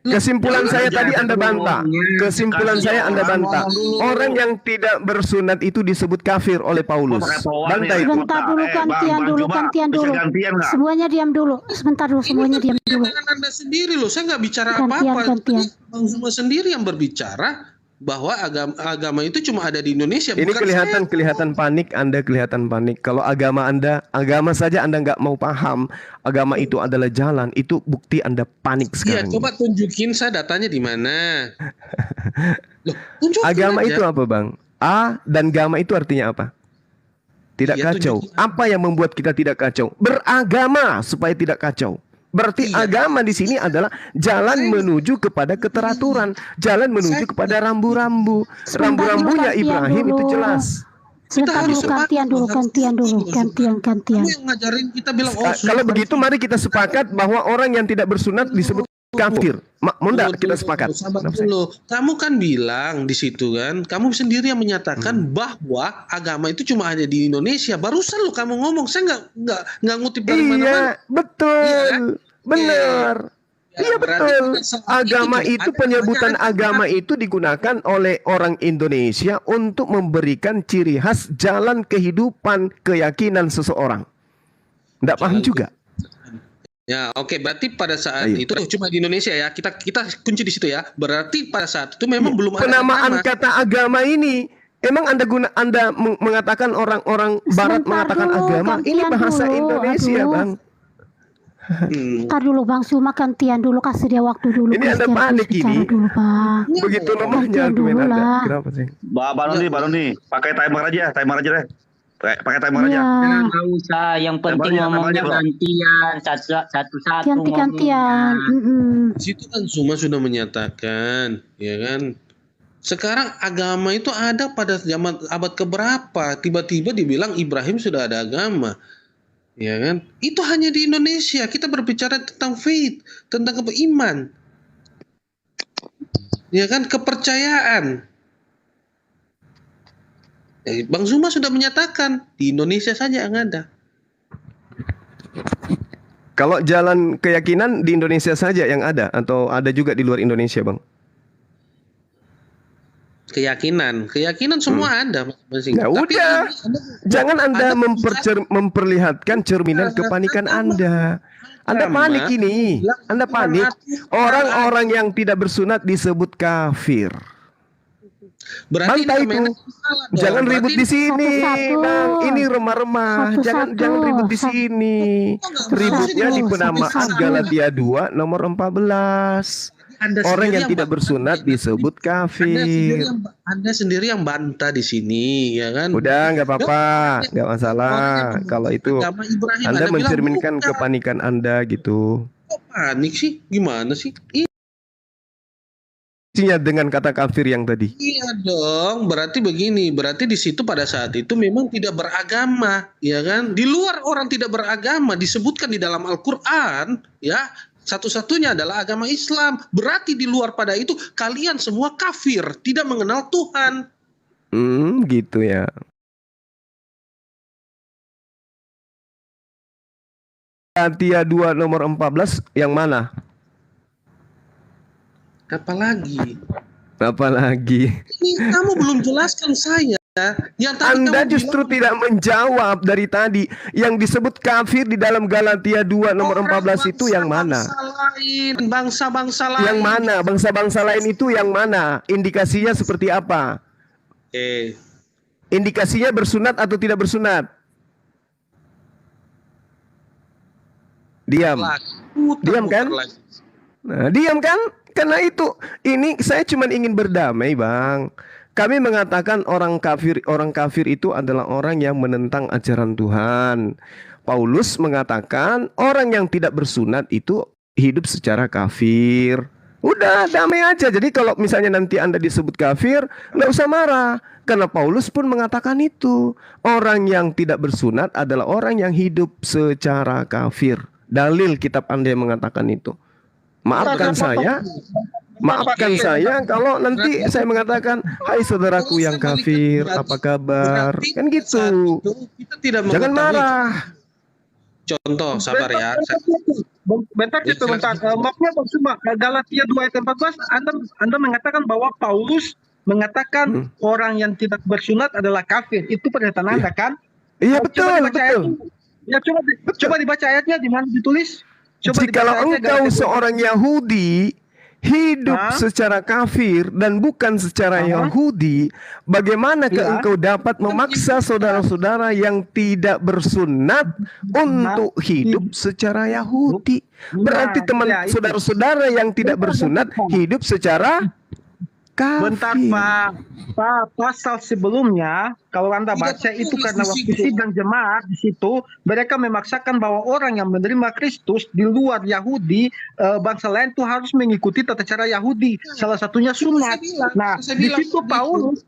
Kesimpulan saya tadi Anda bantah. Kesimpulan saya Anda bantah. Orang yang tidak bersunat itu disebut kafir oleh Paulus. Bantai. Sebentar dulu, gantian dulu. Semuanya diam dulu. Sebentar dulu, semuanya diam dulu. Dengan Anda sendiri loh, saya nggak bicara Gantian, apa-apa. gantian. Bang Zuma sendiri yang berbicara bahwa agama itu cuma ada di Indonesia. Ini bukan kelihatan panik. Anda kelihatan panik. Kalau agama saja Anda nggak mau paham. Agama itu adalah jalan. Itu bukti Anda panik Iya, sekarang. coba tunjukin saya datanya di mana. Loh, tunjukin Agama aja. itu apa, Bang? A dan gama itu artinya apa? Tidak Iya, kacau. tunjukin. Apa yang membuat kita tidak kacau? Beragama supaya tidak kacau. Berarti Iya. agama di sini adalah jalan menuju kepada keteraturan, jalan menuju kepada rambu-rambu. Sebentar dulu, Rambu-rambunya gantian Ibrahim itu dulu. jelas. Sebentar harus dulu, gantian dulu. Gantian. Kamu yang ngajarin kita bilang Kalau begitu mari kita sepakat bahwa orang yang tidak bersunat disebut kafir. Munda kita sepakat. Sabar dulu. Kamu kan bilang di situ kan, kamu sendiri yang menyatakan bahwa agama itu cuma ada di Indonesia. Barusan lo kamu ngomong, saya nggak ngutip dari mana-mana. Iya, betul. Iya. Benar. Ya, Iya berarti betul. pada saat Agama itu itu ada penyebutan pertanyaan agama itu digunakan oleh orang Indonesia untuk memberikan ciri khas jalan kehidupan keyakinan seseorang. Nggak paham juga. Ya, oke. Berarti pada saat Ayo. itu cuma di Indonesia ya. Kita kunci di situ ya. Berarti pada saat itu memang belum ada Penamaan agama. kata agama ini emang Anda mengatakan orang-orang Barat Sebentar mengatakan dulu, agama. Ini gantian bahasa dulu. Indonesia, Aduh. Bang. Ntar dulu Bang, cuma gantian dulu, kasih dia waktu dulu. Ini Kasih Anda dia panik bicara ini. dulu, Bang. Begitu lemahnya Gantian argumen dulu Anda. lah. Kenapa sih? Baru nih, pakai timer aja deh. Pakai timer aja. Iya, Nggak usah, yang penting Timernya, ngomongnya Bro. gantian, satu-satu ganti-gantian. ngomongnya. Di situ kan Zuma sudah menyatakan, ya kan? Sekarang agama itu ada pada zaman abad keberapa? Tiba-tiba dibilang Ibrahim sudah ada agama. Ya kan? Itu hanya di Indonesia. Kita berbicara tentang faith, tentang iman. Ya kan? Kepercayaan. Bang Zuma sudah menyatakan di Indonesia saja yang ada. Kalau jalan keyakinan di Indonesia saja yang ada atau ada juga di luar Indonesia, Bang? Keyakinan semua ada masing-masing. Ya Tapi udah. Jangan Anda memperlihatkan cerminan Ada kepanikan agama. Anda. Anda Agama. panik ini. Anda panik. Orang-orang yang tidak bersunat disebut kafir. Berarti Bantai ini itu. Jangan ribut di sini, Satu-satu. Bang. Ini remah-remah. Satu-satu. Jangan ribut di sini. Ributnya di penamaan Galatia 2 nomor 14. Orang yang tidak bersunat disebut kafir. Anda sendiri yang bantah di sini, ya kan? Udah, nggak apa-apa, nggak masalah. Kalau itu Agama Ibrahim, Anda bilang mencerminkan bukan. kepanikan Anda gitu. Kok panik sih? Gimana sih? Isinya dengan kata kafir yang tadi. Iya dong, berarti begini, berarti di situ pada saat itu memang tidak beragama, ya kan? Di luar orang tidak beragama disebutkan di dalam Al-Qur'an, ya. Satu-satunya adalah agama Islam. Berarti di luar pada itu kalian semua kafir, tidak mengenal Tuhan. Gitu ya. Galatia 2 nomor 14 yang mana? Apalagi? Apalagi? Ini kamu belum jelaskan saya. Yang tadi Anda kamu justru bilang, tidak menjawab dari tadi. Yang disebut kafir di dalam Galatia 2 nomor orang 14 itu yang mana? Bangsa lain. Yang mana? Bangsa-bangsa lain itu yang mana? Indikasinya seperti apa? Indikasinya bersunat atau tidak bersunat? Diam. Diam kan? Nah, diam kan? Karena itu, ini saya cuma ingin berdamai, Bang. Kami mengatakan orang kafir itu adalah orang yang menentang ajaran Tuhan. Paulus mengatakan orang yang tidak bersunat itu hidup secara kafir. Udah, damai aja. Jadi kalau misalnya nanti Anda disebut kafir, nggak usah marah. Karena Paulus pun mengatakan itu. Orang yang tidak bersunat adalah orang yang hidup secara kafir. Dalil kitab Anda yang mengatakan itu. Maafkan saya kalau nanti saya mengatakan, hai saudaraku yang kafir, apa kabar? Kan gitu. Kita tidak Jangan mengetahui. marah. Contoh, sabar ya. Bentar gitu, bentar. Maafnya Bang Suma, Galatia 2 ayat 14, Anda mengatakan bahwa Paulus mengatakan orang yang tidak bersunat adalah kafir. Itu pernyataan Anda kan? Iya Coba betul, dibaca betul. ayatnya. Ya coba dibaca ayatnya di mana ditulis? Coba Jikalau dibaca ayatnya, engkau Galatia 2. seorang Yahudi hidup secara kafir dan bukan secara Yahudi, bagaimanakah engkau dapat memaksa saudara-saudara yang tidak bersunat untuk hidup secara Yahudi? Berarti saudara-saudara yang tidak bersunat hidup secara Bentar kafir. Pak, pasal sebelumnya kalau Anda baca itu karena waktu sidang jemaat di situ mereka memaksakan bahwa orang yang menerima Kristus di luar Yahudi, bangsa lain itu harus mengikuti tata cara Yahudi, salah satunya sunat. Nah, di situ Paulus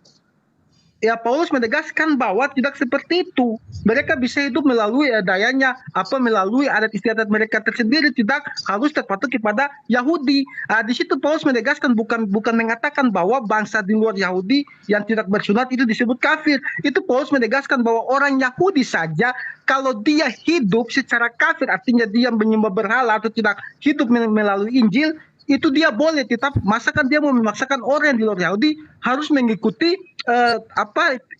menegaskan bahwa tidak seperti itu. Mereka bisa hidup melalui dayanya, melalui adat istiadat mereka tersendiri, tidak harus terpatok kepada Yahudi. Di situ Paulus menegaskan bukan mengatakan bahwa bangsa di luar Yahudi yang tidak bersunat itu disebut kafir. Itu Paulus menegaskan bahwa orang Yahudi saja kalau dia hidup secara kafir, artinya dia menyembah berhala atau tidak hidup melalui Injil, itu dia boleh tetap masakan dia mau memaksakan orang yang di luar Yahudi harus mengikuti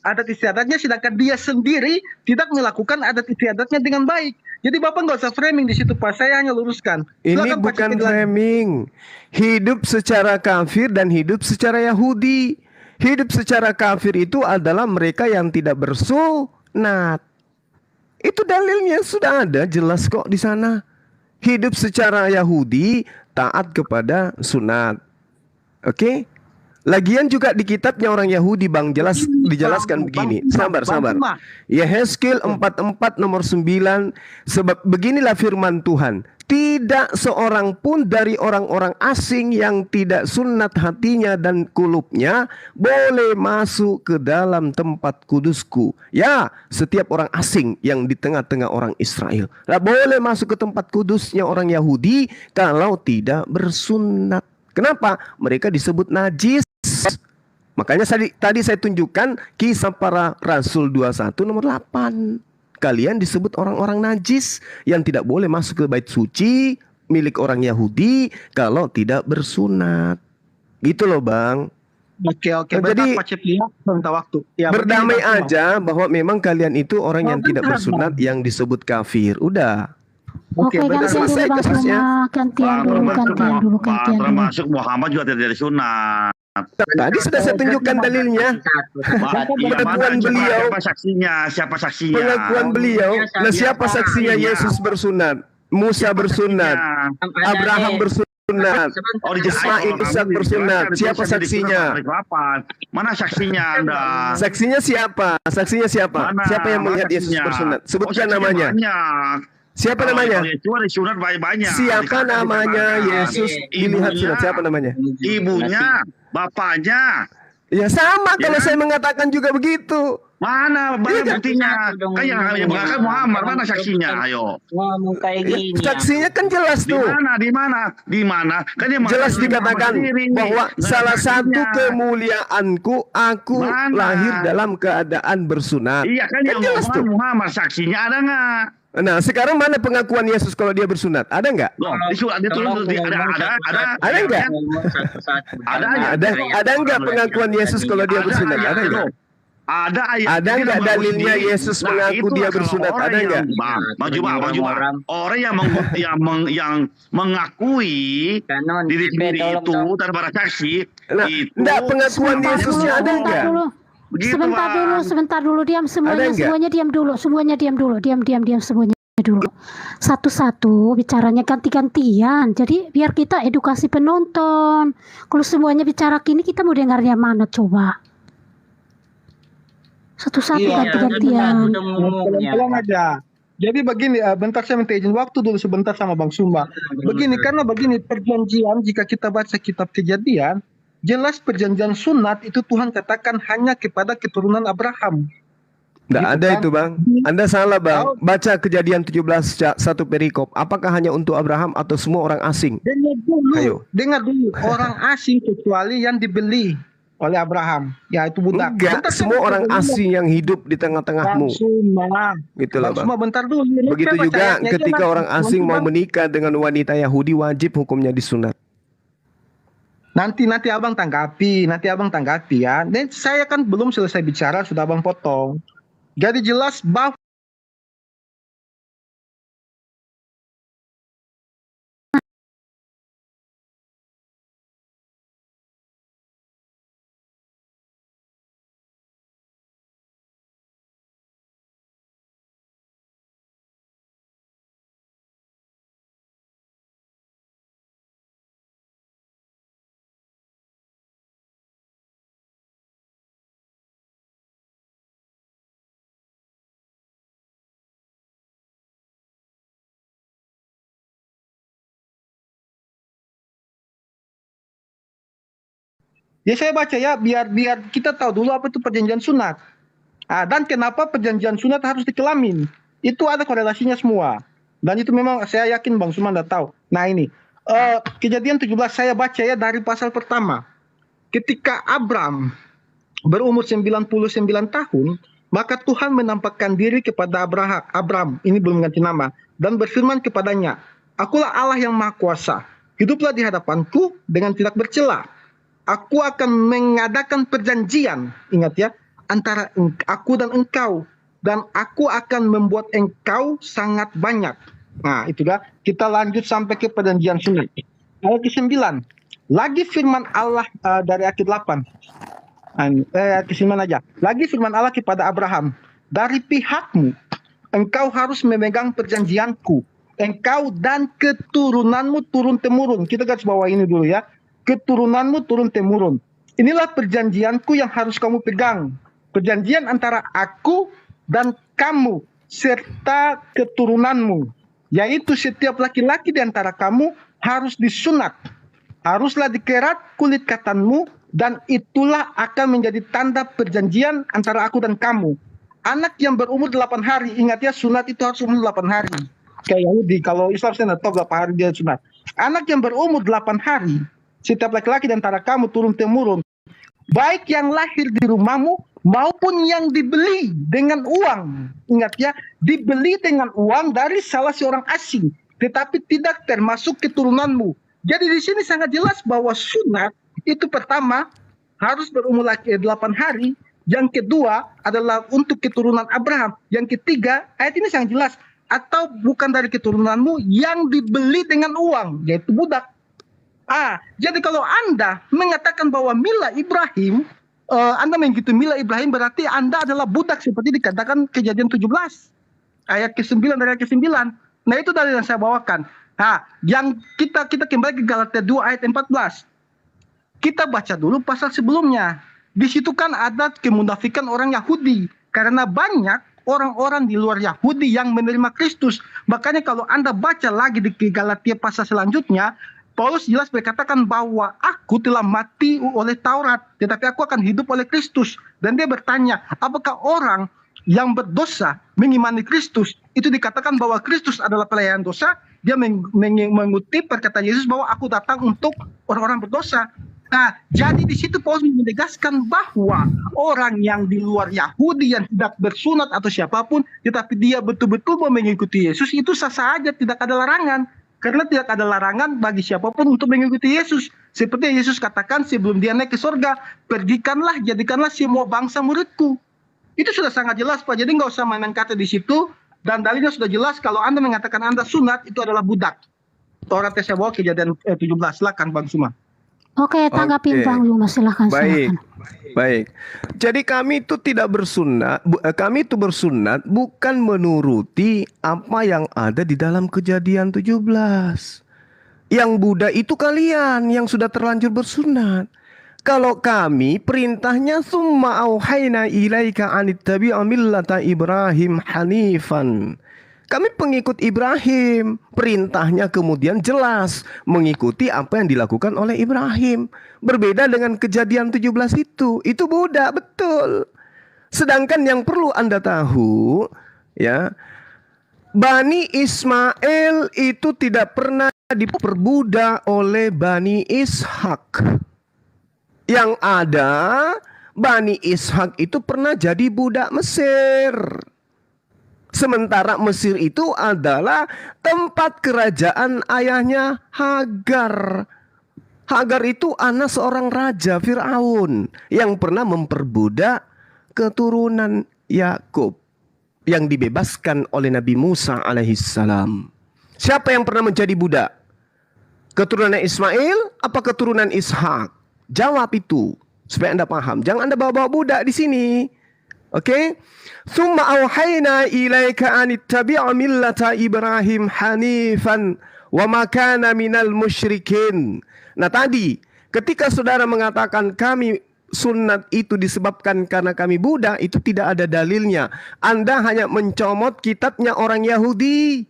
adat istiadatnya, sedangkan dia sendiri tidak melakukan adat istiadatnya dengan baik. Jadi Bapak nggak usah framing di situ, Pak. Saya hanya luruskan. Ini Silakan, Pak, bukan Cik, framing. Hidup secara kafir dan hidup secara Yahudi. Hidup secara kafir itu adalah mereka yang tidak bersunat. Itu dalilnya sudah ada, jelas kok di sana. Hidup secara Yahudi taat kepada sunat. Oke? Lagian juga di kitabnya orang Yahudi Bang dijelaskan begini. Sabar. Yehezkiel 44 nomor 9, sebab beginilah firman Tuhan, tidak seorang pun dari orang-orang asing yang tidak sunat hatinya dan kulupnya boleh masuk ke dalam tempat kudusku. Ya, setiap orang asing yang di tengah-tengah orang Israel boleh masuk ke tempat kudusnya orang Yahudi kalau tidak bersunat. Kenapa? Mereka disebut najis. Makanya tadi saya tunjukkan Kisah Para Rasul 21 nomor 8. Kalian disebut orang-orang najis yang tidak boleh masuk ke bait suci milik orang Yahudi kalau tidak bersunat. Gitu loh Bang. Oke. Jadi minta waktu. Ya, berdamai aja bahwa memang kalian itu orang yang tidak bersunat yang disebut kafir. Udah. Oke, gantian dulu Bang kasusnya. gantian dulu. Termasuk Muhammad juga tidak dari sunat. Tadi sudah saya tunjukkan dalilnya. Pengakuan beliau. Siapa saksinya? Pengakuan beliau. Nah, siapa saksinya Yesus bersunat? Musa bersunat. Abraham bersunat. Ismail, Ishak bersunat. Siapa saksinya? Mana saksinya Anda? Saksinya siapa? Siapa yang melihat Yesus bersunat? Sebutkan namanya. Siapa namanya? Siapa namanya Yesus dilihat sunat? Siapa namanya? Ibunya, bapaknya. Ya sama kalau saya mengatakan juga begitu. Mana buktinya? Kan yang mengatakan Muhammad, mana saksinya? Ayo. Ngomong kayak gini. Saksinya kan jelas tuh. Di mana? Kan dia jelas dikatakan bahwa salah satu kemuliaanku, aku lahir dalam keadaan bersunat. Iya kan yang jelas tuh. Muhammad, saksinya ada nggak? Nah, sekarang mana pengakuan Yesus kalau dia bersunat? Ada nggak? Ada nggak pengakuan Yesus kalau dia bersunat? Ada nggak? Ada nggak dalilnya Yesus mengaku dia bersunat? Ada nggak? Maju bang. Orang yang mengakui diri sendiri itu tanpa saksi. Enggak, pengakuan Yesusnya ada nggak? Sebentar dulu, diam semuanya diam dulu, semuanya dulu. Satu-satu bicaranya ganti-gantian. Jadi biar kita edukasi penonton. Kalau semuanya bicara gini, kita mau dengarnya mana coba? Satu-satu ganti-gantian. Tolong aja. Jadi begini, bentar saya minta izin waktu dulu sebentar sama Bang Sumba. Karena begini, perjanjian jika kita baca kitab Kejadian, jelas perjanjian sunat itu Tuhan katakan hanya kepada keturunan Abraham. Nggak ada itu Bang. Anda salah Bang. Baca Kejadian 17 1 perikop. Apakah hanya untuk Abraham atau semua orang asing? Dengar dulu. Orang asing kecuali yang dibeli oleh Abraham. Ya itu budak. Enggak, semua orang asing yang hidup di tengah-tengahmu. Gitulah Bang. Bentar dulu. Begitu juga ketika orang asing mau menikah dengan wanita Yahudi, wajib hukumnya disunat. Nanti abang tanggapi ya. Dan saya kan belum selesai bicara sudah abang potong. Jadi jelas bahwa ya saya baca ya biar kita tahu dulu apa itu perjanjian sunat. Dan kenapa perjanjian sunat harus dikelamin. Itu ada korelasinya semua. Dan itu memang saya yakin Bang Sumanda tahu. Nah ini Kejadian 17 saya baca ya dari pasal pertama. Ketika Abram berumur 99 tahun, maka Tuhan menampakkan diri kepada Abram, ini belum ganti nama, dan berfirman kepadanya, "Akulah Allah yang Maha Kuasa. Hiduplah di hadapanku dengan tidak bercela. Aku akan mengadakan perjanjian," ingat ya, "antara aku dan engkau, dan aku akan membuat engkau sangat banyak." Nah, itulah kita lanjut sampai ke perjanjian sunat. Ayat ke-9. Lagi firman Allah dari ayat ke-8. Ayat ke-9 aja. Lagi firman Allah kepada Abraham, "Dari pihakmu engkau harus memegang perjanjianku. Engkau dan keturunanmu turun temurun." Kita garis bawah ini dulu ya. Keturunanmu turun temurun. inilah perjanjianku yang harus kamu pegang. Perjanjian antara aku dan kamu serta keturunanmu, yaitu setiap laki-laki di antara kamu harus disunat. Haruslah dikerat kulit katanmu, dan itulah akan menjadi tanda perjanjian antara aku dan kamu. Anak yang berumur 8 hari, ingat ya, sunat itu harus umur 8 hari. Kayak Yahudi, kalau Islam saya tidak tahu berapa hari dia sunat. Anak yang berumur 8 hari, setiap laki-laki di antara kamu turun-temurun, baik yang lahir di rumahmu maupun yang dibeli dengan uang. Ingat ya, dibeli dengan uang dari salah seorang asing, tetapi tidak termasuk keturunanmu. Jadi di sini sangat jelas bahwa sunat itu pertama harus berumur 8 hari, yang kedua adalah untuk keturunan Abraham, yang ketiga ayat ini sangat jelas, atau bukan dari keturunanmu yang dibeli dengan uang, yaitu budak. Jadi kalau Anda mengatakan bahwa Mila Ibrahim, Anda mengikuti Mila Ibrahim, berarti Anda adalah budak seperti dikatakan Kejadian 17 ayat ke-9 dari ayat ke-9. Nah, itu dalil yang saya bawakan. Yang kita kembali ke Galatia 2 ayat 14. Kita baca dulu pasal sebelumnya. Di situ kan ada kemunafikan orang Yahudi, karena banyak orang-orang di luar Yahudi yang menerima Kristus. Makanya kalau Anda baca lagi di Galatia pasal selanjutnya, Paulus jelas berkatakan bahwa aku telah mati oleh Taurat, tetapi aku akan hidup oleh Kristus. Dan dia bertanya, apakah orang yang berdosa mengimani Kristus itu dikatakan bahwa Kristus adalah pelayan dosa? Dia mengutip perkataan Yesus bahwa aku datang untuk orang-orang berdosa. Jadi di situ Paulus menegaskan bahwa orang yang di luar Yahudi yang tidak bersunat atau siapapun, tetapi dia betul-betul mau mengikuti Yesus, itu sah saja, tidak ada larangan. Karena tidak ada larangan bagi siapapun untuk mengikuti Yesus. Seperti Yesus katakan sebelum dia naik ke surga, pergikanlah, jadikanlah semua bangsa muridku. Itu sudah sangat jelas, Pak. Jadi nggak usah main kata di situ. Dan dalilnya sudah jelas, kalau Anda mengatakan Anda sunat, itu adalah budak. Taurat saya bawa Kejadian 17. Silakan Bang Suma. Oke, tanggapin Bang Luma, silakan. Baik. Jadi kami itu tidak bersunat, kami itu bersunat bukan menuruti apa yang ada di dalam Kejadian 17. Yang Buddha itu kalian yang sudah terlanjur bersunat. Kalau kami perintahnya summa auhayna ilaika anittabi'a millata Ibrahim hanifan. Kami pengikut Ibrahim, perintahnya kemudian jelas mengikuti apa yang dilakukan oleh Ibrahim. Berbeda dengan Kejadian 17 itu Buddha, betul. Sedangkan yang perlu Anda tahu, ya, Bani Ismail itu tidak pernah diperbudak oleh Bani Ishak. Yang ada, Bani Ishak itu pernah jadi budak Mesir. Sementara Mesir itu adalah tempat kerajaan ayahnya Hagar. Hagar itu anak seorang raja Fir'aun yang pernah memperbudak keturunan Yakub yang dibebaskan oleh Nabi Musa alaihissalam. Siapa yang pernah menjadi budak? Keturunan Ismail apa keturunan Ishak? Jawab itu supaya Anda paham. Jangan Anda bawa-bawa budak di sini. Oke? Summa auhayna ilaika anittabi'a millata Ibrahim hanifan wa ma kana minal musyrikin. Nah, tadi ketika saudara mengatakan kami sunat itu disebabkan karena kami budak, itu tidak ada dalilnya. Anda hanya mencomot kitabnya orang Yahudi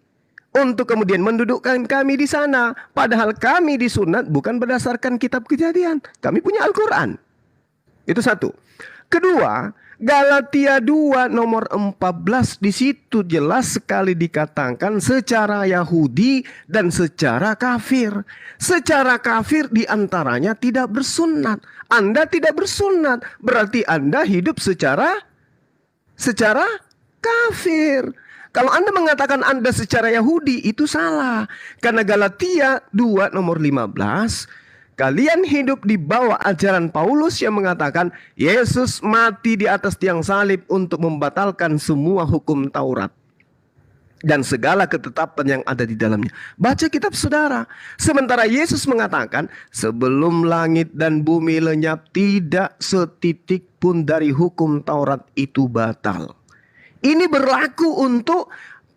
untuk kemudian mendudukkan kami di sana. Padahal kami disunat bukan berdasarkan kitab Kejadian. Kami punya Al-Quran. Itu satu. Kedua, Galatia 2 nomor 14, di situ jelas sekali dikatakan secara Yahudi dan secara kafir. Secara kafir diantaranya tidak bersunat. Anda tidak bersunat, berarti Anda hidup secara kafir. Kalau Anda mengatakan Anda secara Yahudi, itu salah. Karena Galatia 2 nomor 15, kalian hidup di bawah ajaran Paulus yang mengatakan Yesus mati di atas tiang salib untuk membatalkan semua hukum Taurat dan segala ketetapan yang ada di dalamnya. Baca kitab saudara. Sementara Yesus mengatakan sebelum langit dan bumi lenyap, tidak setitik pun dari hukum Taurat itu batal. Ini berlaku untuk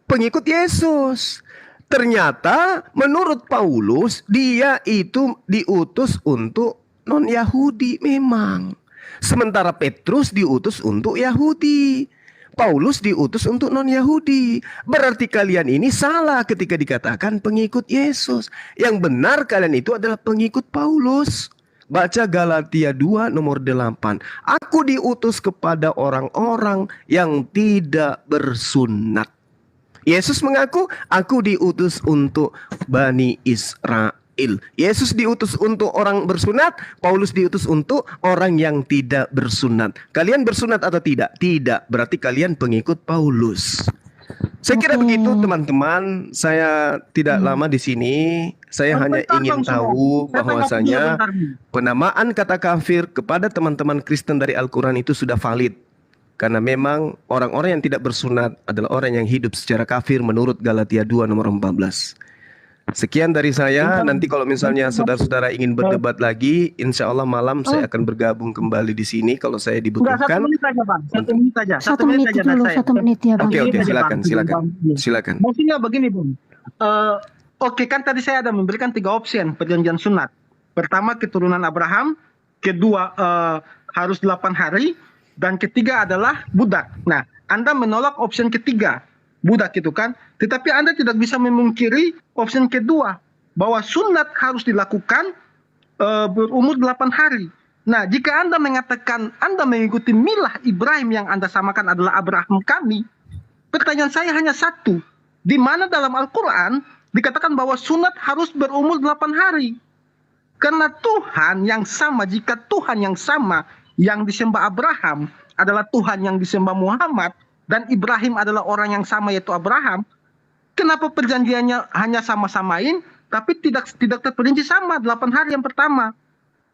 pengikut Yesus. Ternyata menurut Paulus dia itu diutus untuk non-Yahudi memang. Sementara Petrus diutus untuk Yahudi. Paulus diutus untuk non-Yahudi. Berarti kalian ini salah ketika dikatakan pengikut Yesus. Yang benar kalian itu adalah pengikut Paulus. Baca Galatia 2 nomor 8. Aku diutus kepada orang-orang yang tidak bersunat. Yesus mengaku, aku diutus untuk Bani Israel. Yesus diutus untuk orang bersunat, Paulus diutus untuk orang yang tidak bersunat. Kalian bersunat atau tidak? Tidak, berarti kalian pengikut Paulus. Saya kira begitu teman-teman. Saya tidak lama di sini. Saya hanya ingin tahu bahwasanya penamaan kata kafir kepada teman-teman Kristen dari Al-Quran itu sudah valid. Karena memang orang-orang yang tidak bersunat adalah orang yang hidup secara kafir menurut Galatia 2 nomor 14. Sekian dari saya. Nanti kalau misalnya saudara-saudara ingin berdebat lagi, insya Allah malam saya akan bergabung kembali di sini kalau saya dibutuhkan. Enggak, 1 menit aja Bang. 1 menit aja. 1 menit dulu, 1 menit ya Bang. Oke, silakan. Maksudnya begini Bung. Oke, kan tadi saya ada memberikan 3 opsi perjanjian sunat. Pertama keturunan Abraham, kedua harus 8 hari, dan ketiga adalah budak. Nah, Anda menolak opsi ketiga, budak itu kan. Tetapi Anda tidak bisa memungkiri opsi kedua, bahwa sunat harus dilakukan berumur 8 hari. Nah, jika Anda mengatakan Anda mengikuti milah Ibrahim yang Anda samakan adalah Abraham kami, pertanyaan saya hanya satu. Di mana dalam Al-Quran dikatakan bahwa sunat harus berumur 8 hari? Karena Tuhan yang sama, jika Tuhan yang sama yang disembah Abraham adalah Tuhan yang disembah Muhammad, dan Ibrahim adalah orang yang sama yaitu Abraham, kenapa perjanjiannya hanya sama-samain tapi tidak terperinci sama 8 hari yang pertama?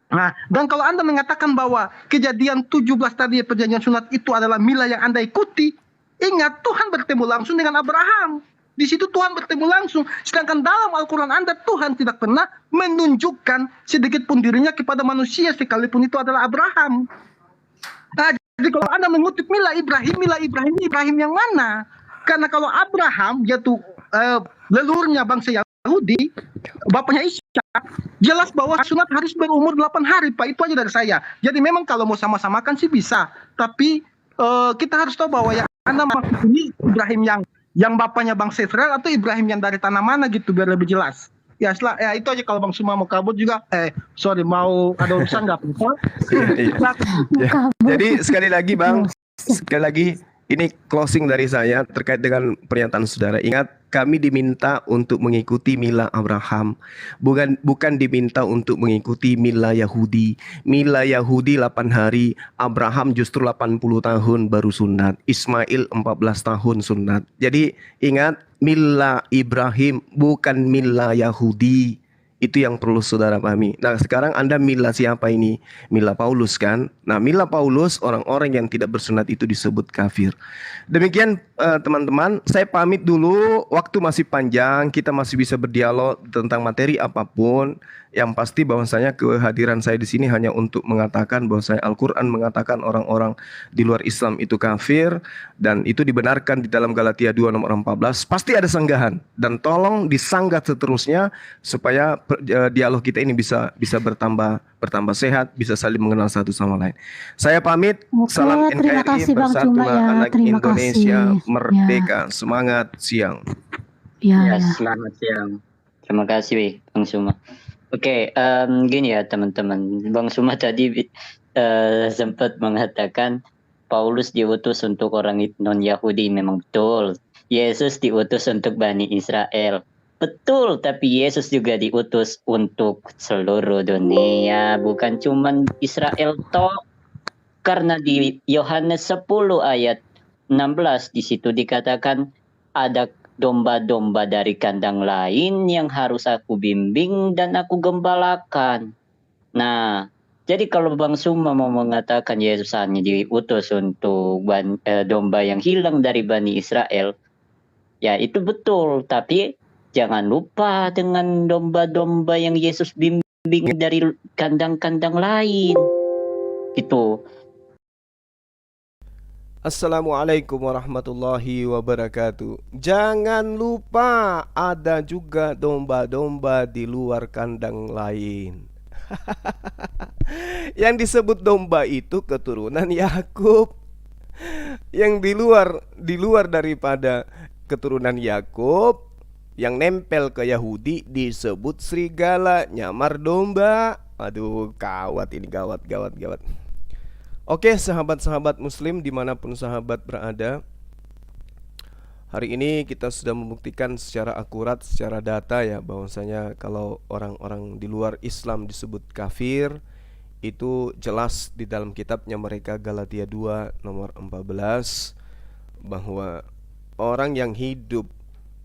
Nah, dan kalau Anda mengatakan bahwa kejadian 17 tadi perjanjian sunat itu adalah milah yang Anda ikuti, ingat Tuhan bertemu langsung dengan Abraham. Di situ Tuhan bertemu langsung. Sedangkan dalam Al-Quran Anda, Tuhan tidak pernah menunjukkan sedikit pun dirinya kepada manusia sekalipun itu adalah Abraham. Nah, jadi kalau Anda mengutip milah Ibrahim yang mana? Karena kalau Abraham yaitu leluhurnya bangsa Yahudi, bapaknya Ishak, jelas bahwa sunat harus berumur 8 hari, Pak. Itu aja dari saya. Jadi memang kalau mau sama-samakan sih bisa, tapi kita harus tahu bahwa yang Anda maksud ini Ibrahim yang bapaknya bangsa Israel atau Ibrahim yang dari tanah mana gitu, biar lebih jelas. Ya, itu aja. Kalau Bang Suma mau kabut juga, mau ada urusan nggak apa-apa. Jadi sekali lagi ini closing dari saya terkait dengan pernyataan saudara. Ingat, kami diminta untuk mengikuti milah Abraham, bukan diminta untuk mengikuti milah Yahudi. Milah Yahudi 8 hari, Abraham justru 80 tahun baru sunat, Ismail 14 tahun sunat. Jadi ingat, milah Ibrahim bukan milah Yahudi. Itu yang perlu saudara pahami. Nah, sekarang Anda milah siapa ini? Milah Paulus kan? Nah, milah Paulus, orang-orang yang tidak bersunat itu disebut kafir. Demikian teman-teman, saya pamit dulu. Waktu masih panjang, kita masih bisa berdialog tentang materi apapun. Yang pasti bahwasanya kehadiran saya di sini hanya untuk mengatakan bahwasanya Al-Quran mengatakan orang-orang di luar Islam itu kafir, dan itu dibenarkan di dalam Galatia 2 nomor 14. Pasti ada sanggahan, dan tolong disanggah seterusnya supaya dialog kita ini bisa bertambah sehat, bisa saling mengenal satu sama lain. Saya pamit. Salam NKRI, Persatuan Anak Indonesia, Merdeka, semangat siang. Ya, selamat siang. Terima kasih Bang Suma. Oke, gini ya teman-teman. Bang Suma tadi sempat mengatakan Paulus diutus untuk orang non-Yahudi. Memang betul. Yesus diutus untuk Bani Israel. Betul, tapi Yesus juga diutus untuk seluruh dunia, bukan cuma Israel toh. Karena di Yohanes 10 ayat 16 di situ dikatakan ada domba-domba dari kandang lain yang harus aku bimbing dan aku gembalakan. Nah, jadi kalau Bang Suma mau mengatakan Yesus hanya diutus untuk domba yang hilang dari Bani Israel, ya itu betul. Tapi jangan lupa dengan domba-domba yang Yesus bimbing dari kandang-kandang lain. Itu. Assalamualaikum warahmatullahi wabarakatuh. Jangan lupa ada juga domba-domba di luar kandang lain. Yang disebut domba itu keturunan Yakub. Yang di luar daripada keturunan Yakub, yang nempel ke Yahudi disebut serigala, nyamar domba. Aduh, gawat ini, gawat. Oke, sahabat-sahabat muslim dimanapun sahabat berada, hari ini kita sudah membuktikan secara akurat, secara data ya, bahwasanya kalau orang-orang di luar Islam disebut kafir, itu jelas di dalam kitabnya mereka, Galatia 2 nomor 14, bahwa orang yang hidup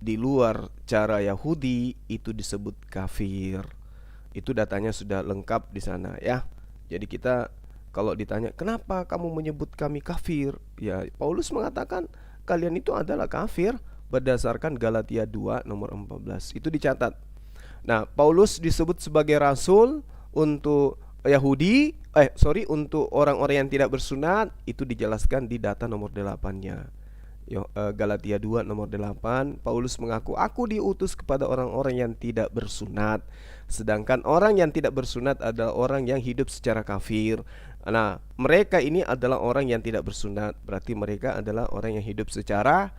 di luar cara Yahudi itu disebut kafir. Itu datanya sudah lengkap di sana ya. Jadi kita kalau ditanya, kenapa kamu menyebut kami kafir? Ya, Paulus mengatakan kalian itu adalah kafir berdasarkan Galatia 2 nomor 14. Itu dicatat. Nah, Paulus disebut sebagai rasul untuk untuk orang-orang yang tidak bersunat, itu dijelaskan di data nomor 8-nya. Galatia 2 nomor 8, Paulus mengaku, aku diutus kepada orang-orang yang tidak bersunat. Sedangkan orang yang tidak bersunat adalah orang yang hidup secara kafir. Nah, mereka ini adalah orang yang tidak bersunat, berarti mereka adalah orang yang hidup secara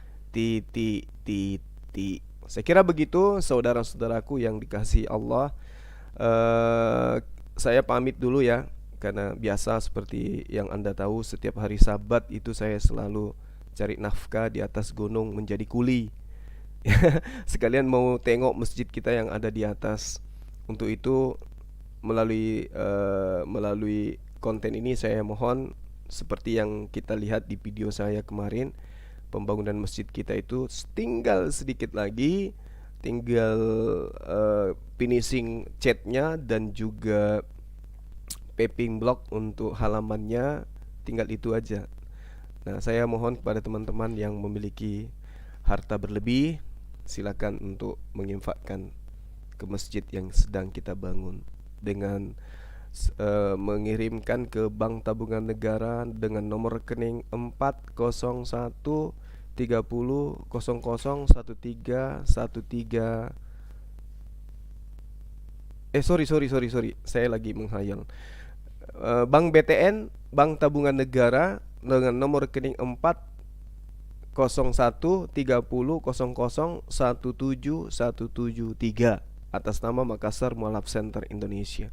Saya kira begitu saudara-saudaraku yang dikasihi Allah. Saya pamit dulu ya, karena biasa seperti yang Anda tahu, setiap hari Sabat itu saya selalu cari nafkah di atas gunung menjadi kuli. Sekalian mau tengok masjid kita yang ada di atas. Untuk itu melalui konten ini saya mohon, seperti yang kita lihat di video saya kemarin, pembangunan masjid kita itu tinggal sedikit lagi, tinggal finishing catnya dan juga paving block untuk halamannya, tinggal itu aja. Nah, saya mohon kepada teman-teman yang memiliki harta berlebih, silakan untuk menginfakkan ke masjid yang sedang kita bangun dengan mengirimkan ke Bank Tabungan Negara dengan nomor rekening 401 30 00 13 13. Sorry, saya lagi menghayal. Bank BTN, Bank Tabungan Negara, dengan nomor rekening 401 30 00 17 173 atas nama Makassar Mualaf Center Indonesia.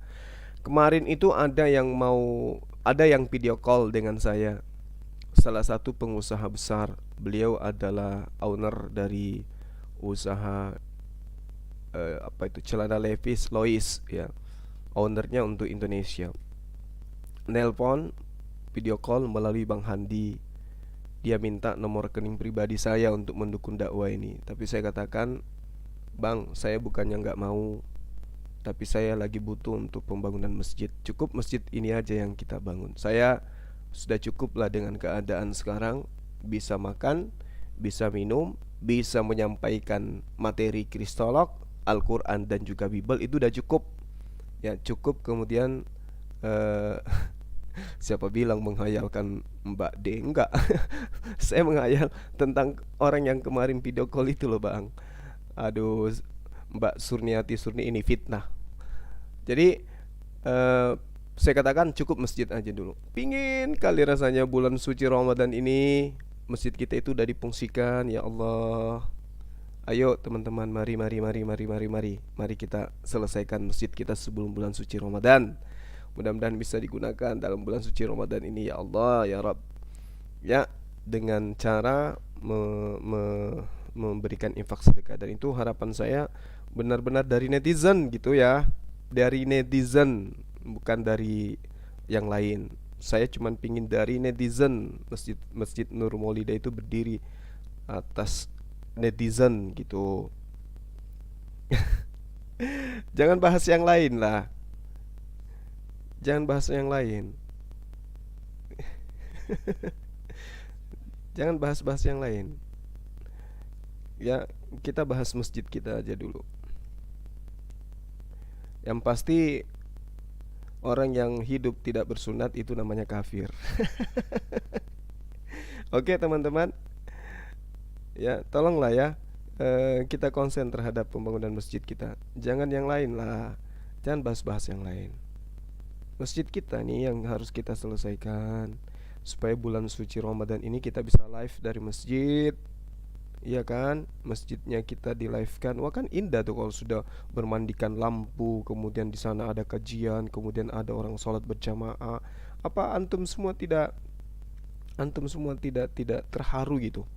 Kemarin itu ada yang video call dengan saya, salah satu pengusaha besar. Beliau adalah owner dari usaha celana Levi's Lois ya, ownernya untuk Indonesia. Nelpon, video call melalui Bang Handi. Dia minta nomor rekening pribadi saya untuk mendukung dakwah ini. Tapi saya katakan, Bang, saya bukannya nggak mau, tapi saya lagi butuh untuk pembangunan masjid. Cukup masjid ini aja yang kita bangun. Saya sudah cukup lah dengan keadaan sekarang. Bisa makan, bisa minum, bisa menyampaikan materi kristolog, Al-Quran dan juga Bible, itu udah cukup. Ya cukup. Kemudian siapa bilang menghayalkan Mbak D? Enggak. Saya menghayal tentang orang yang kemarin video call itu loh, Bang. Aduh, Mbak Surniati ini fitnah. Jadi saya katakan cukup masjid aja dulu. Pingin kali rasanya bulan suci Ramadan ini masjid kita itu udah difungsikan. Ya Allah, ayo teman-teman, mari kita selesaikan masjid kita sebelum bulan suci Ramadan. Mudah-mudahan bisa digunakan dalam bulan suci Ramadan ini, ya Allah, ya Rabb. Ya, dengan cara memberikan infak sedekah, dan itu harapan saya benar-benar dari netizen gitu ya, dari netizen, bukan dari yang lain. Saya cuma pingin dari netizen, Masjid Nur Maulida itu berdiri atas netizen gitu. Jangan bahas yang lain lah, jangan bahas yang lain. Jangan bahas-bahas yang lain. Ya, kita bahas masjid kita aja dulu. Yang pasti orang yang hidup tidak bersunat itu namanya kafir. Oke teman-teman, ya tolonglah ya, kita konsen terhadap pembangunan masjid kita. Jangan yang lain lah, jangan bahas-bahas yang lain. Masjid kita nih yang harus kita selesaikan supaya bulan suci Ramadan ini kita bisa live dari masjid. Iya kan, masjidnya kita di live kan. Wah kan indah tuh kalau sudah bermandikan lampu, kemudian di sana ada kajian, kemudian ada orang sholat berjamaah. Apa antum semua tidak terharu gitu?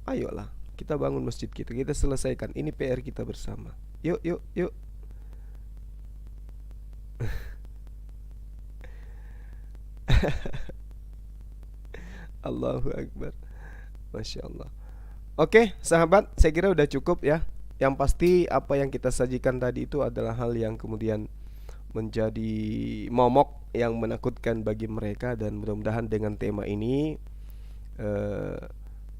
Ayolah, kita bangun masjid kita selesaikan. Ini PR kita bersama. Yuk, yuk, yuk. Allahu Akbar. Masya Allah. Oke, sahabat, saya kira udah cukup ya. Yang pasti apa yang kita sajikan tadi itu adalah hal yang kemudian menjadi momok yang menakutkan bagi mereka. Dan mudah-mudahan dengan tema ini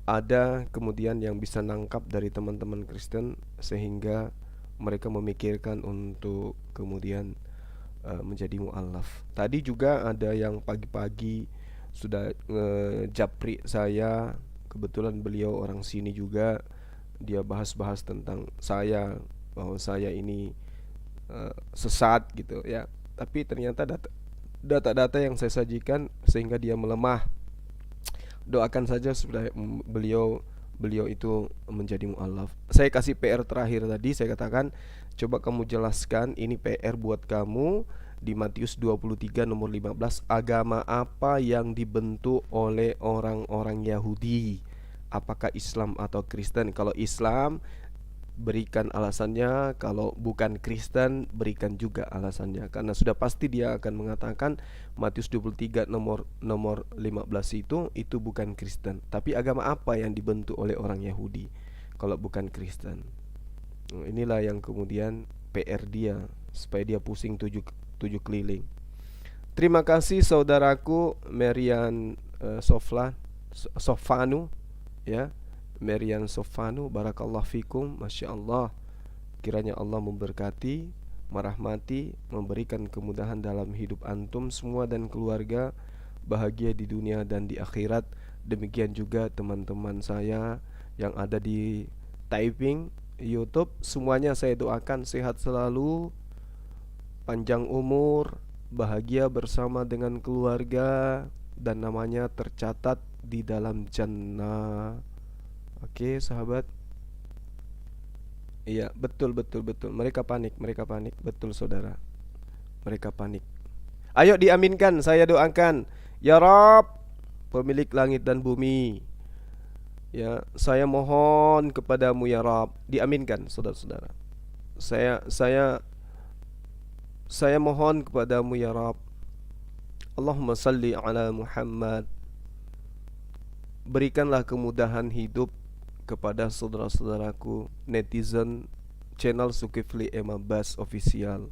ada kemudian yang bisa nangkap dari teman-teman Kristen, sehingga mereka memikirkan untuk kemudian menjadi mu'alaf. Tadi juga ada yang pagi-pagi sudah ngejapri saya. Kebetulan beliau orang sini juga. Dia bahas-bahas tentang saya, bahwa saya ini sesat gitu ya. Tapi ternyata data-data yang saya sajikan sehingga dia melemah. Doakan saja supaya beliau itu menjadi mu'alaf. Saya kasih PR terakhir tadi, saya katakan coba kamu jelaskan, ini PR buat kamu. Di Matius 23 nomor 15, agama apa yang dibentuk oleh orang-orang Yahudi? Apakah Islam atau Kristen? Kalau Islam, berikan alasannya. Kalau bukan Kristen, berikan juga alasannya. Karena sudah pasti dia akan mengatakan Matius 23 nomor 15 itu bukan Kristen. Tapi agama apa yang dibentuk oleh orang Yahudi kalau bukan Kristen? Inilah yang kemudian PR dia, supaya dia pusing tujuh keliling. Terima kasih saudaraku Marian Sofanu ya, Marian Sofanu, barakallahu fikum, masya Allah. Kiranya Allah memberkati, merahmati, memberikan kemudahan dalam hidup antum semua dan keluarga, bahagia di dunia dan di akhirat. Demikian juga teman-teman saya yang ada di Taiping, YouTube, semuanya saya doakan sehat selalu, panjang umur, bahagia bersama dengan keluarga, dan namanya tercatat di dalam jannah. Oke sahabat. Iya betul. Mereka panik. Betul saudara, mereka panik. Ayo diaminkan, saya doakan. Ya Rabb, pemilik langit dan bumi, ya saya mohon kepadamu ya Rabb. Diaminkan saudara-saudara. Saya mohon kepadamu ya Rabb. Allahumma salli ala Muhammad. Berikanlah kemudahan hidup kepada saudara-saudaraku netizen channel Zulkifli M. Abbas Official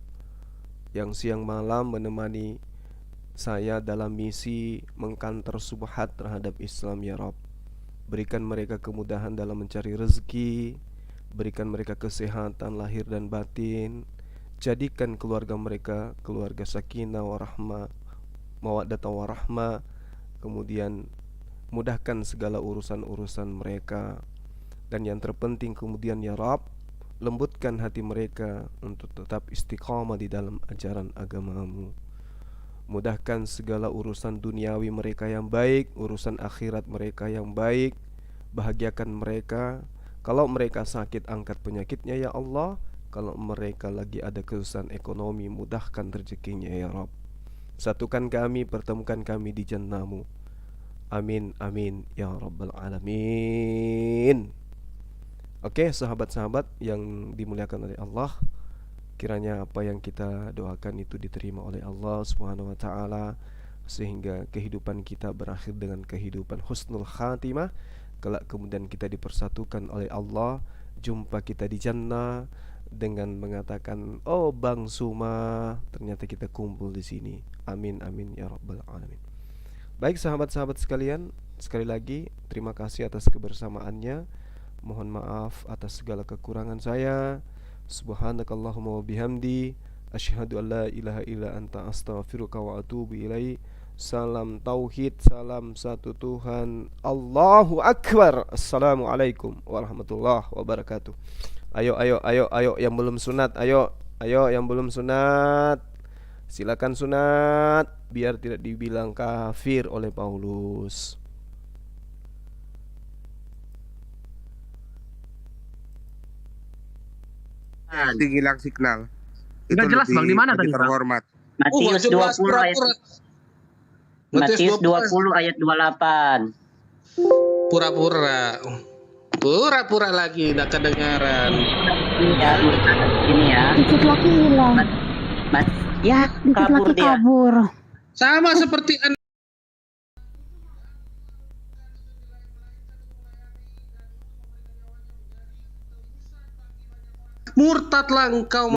yang siang malam menemani saya dalam misi mengkanter subhat terhadap Islam ya Rabb. Berikan mereka kemudahan dalam mencari rezeki, berikan mereka kesehatan lahir dan batin. Jadikan keluarga mereka keluarga sakinah warahmah, mawaddah warahmah. Kemudian mudahkan segala urusan-urusan mereka. Dan yang terpenting kemudian ya Rabb, lembutkan hati mereka untuk tetap istiqamah di dalam ajaran agamamu. Mudahkan segala urusan duniawi mereka yang baik, urusan akhirat mereka yang baik. Bahagiakan mereka. Kalau mereka sakit, angkat penyakitnya ya Allah. Kalau mereka lagi ada kesusahan ekonomi, mudahkan rezekinya ya Rabb. Satukan kami, pertemukan kami di jannah-Mu. Amin amin ya Rabbal alamin. Oke sahabat-sahabat yang dimuliakan oleh Allah, kiranya apa yang kita doakan itu diterima oleh Allah Subhanahu wa taala, sehingga kehidupan kita berakhir dengan kehidupan husnul khatimah. Kelak kemudian kita dipersatukan oleh Allah, jumpa kita di jannah dengan mengatakan, oh Bang Suma, ternyata kita kumpul di sini. Amin amin ya Rabbal alamin. Baik sahabat-sahabat sekalian, sekali lagi terima kasih atas kebersamaannya. Mohon maaf atas segala kekurangan saya. Subhanakallahumma wa bihamdi, asyhadu an la ilaha illa anta, astaghfiruka wa atubu ilaik. Salam tauhid, salam satu Tuhan. Allahu akbar. Assalamualaikum warahmatullahi wabarakatuh. Ayo yang belum sunat, ayo yang belum sunat. Silakan sunat biar tidak dibilang kafir oleh Paulus. Hilang signal. Itu Nggak jelas, Bang, di mana lebih tadi, Bang? terhormat. Matius 20 ayat Matius 20 ayat 28. Pura-pura. Pura-pura lagi tidak kedengaran. Ya, ini ya. Dikit lagi hilang. Ya, Dikit kabur lagi dia. kabur. Sama seperti murtadlah engkau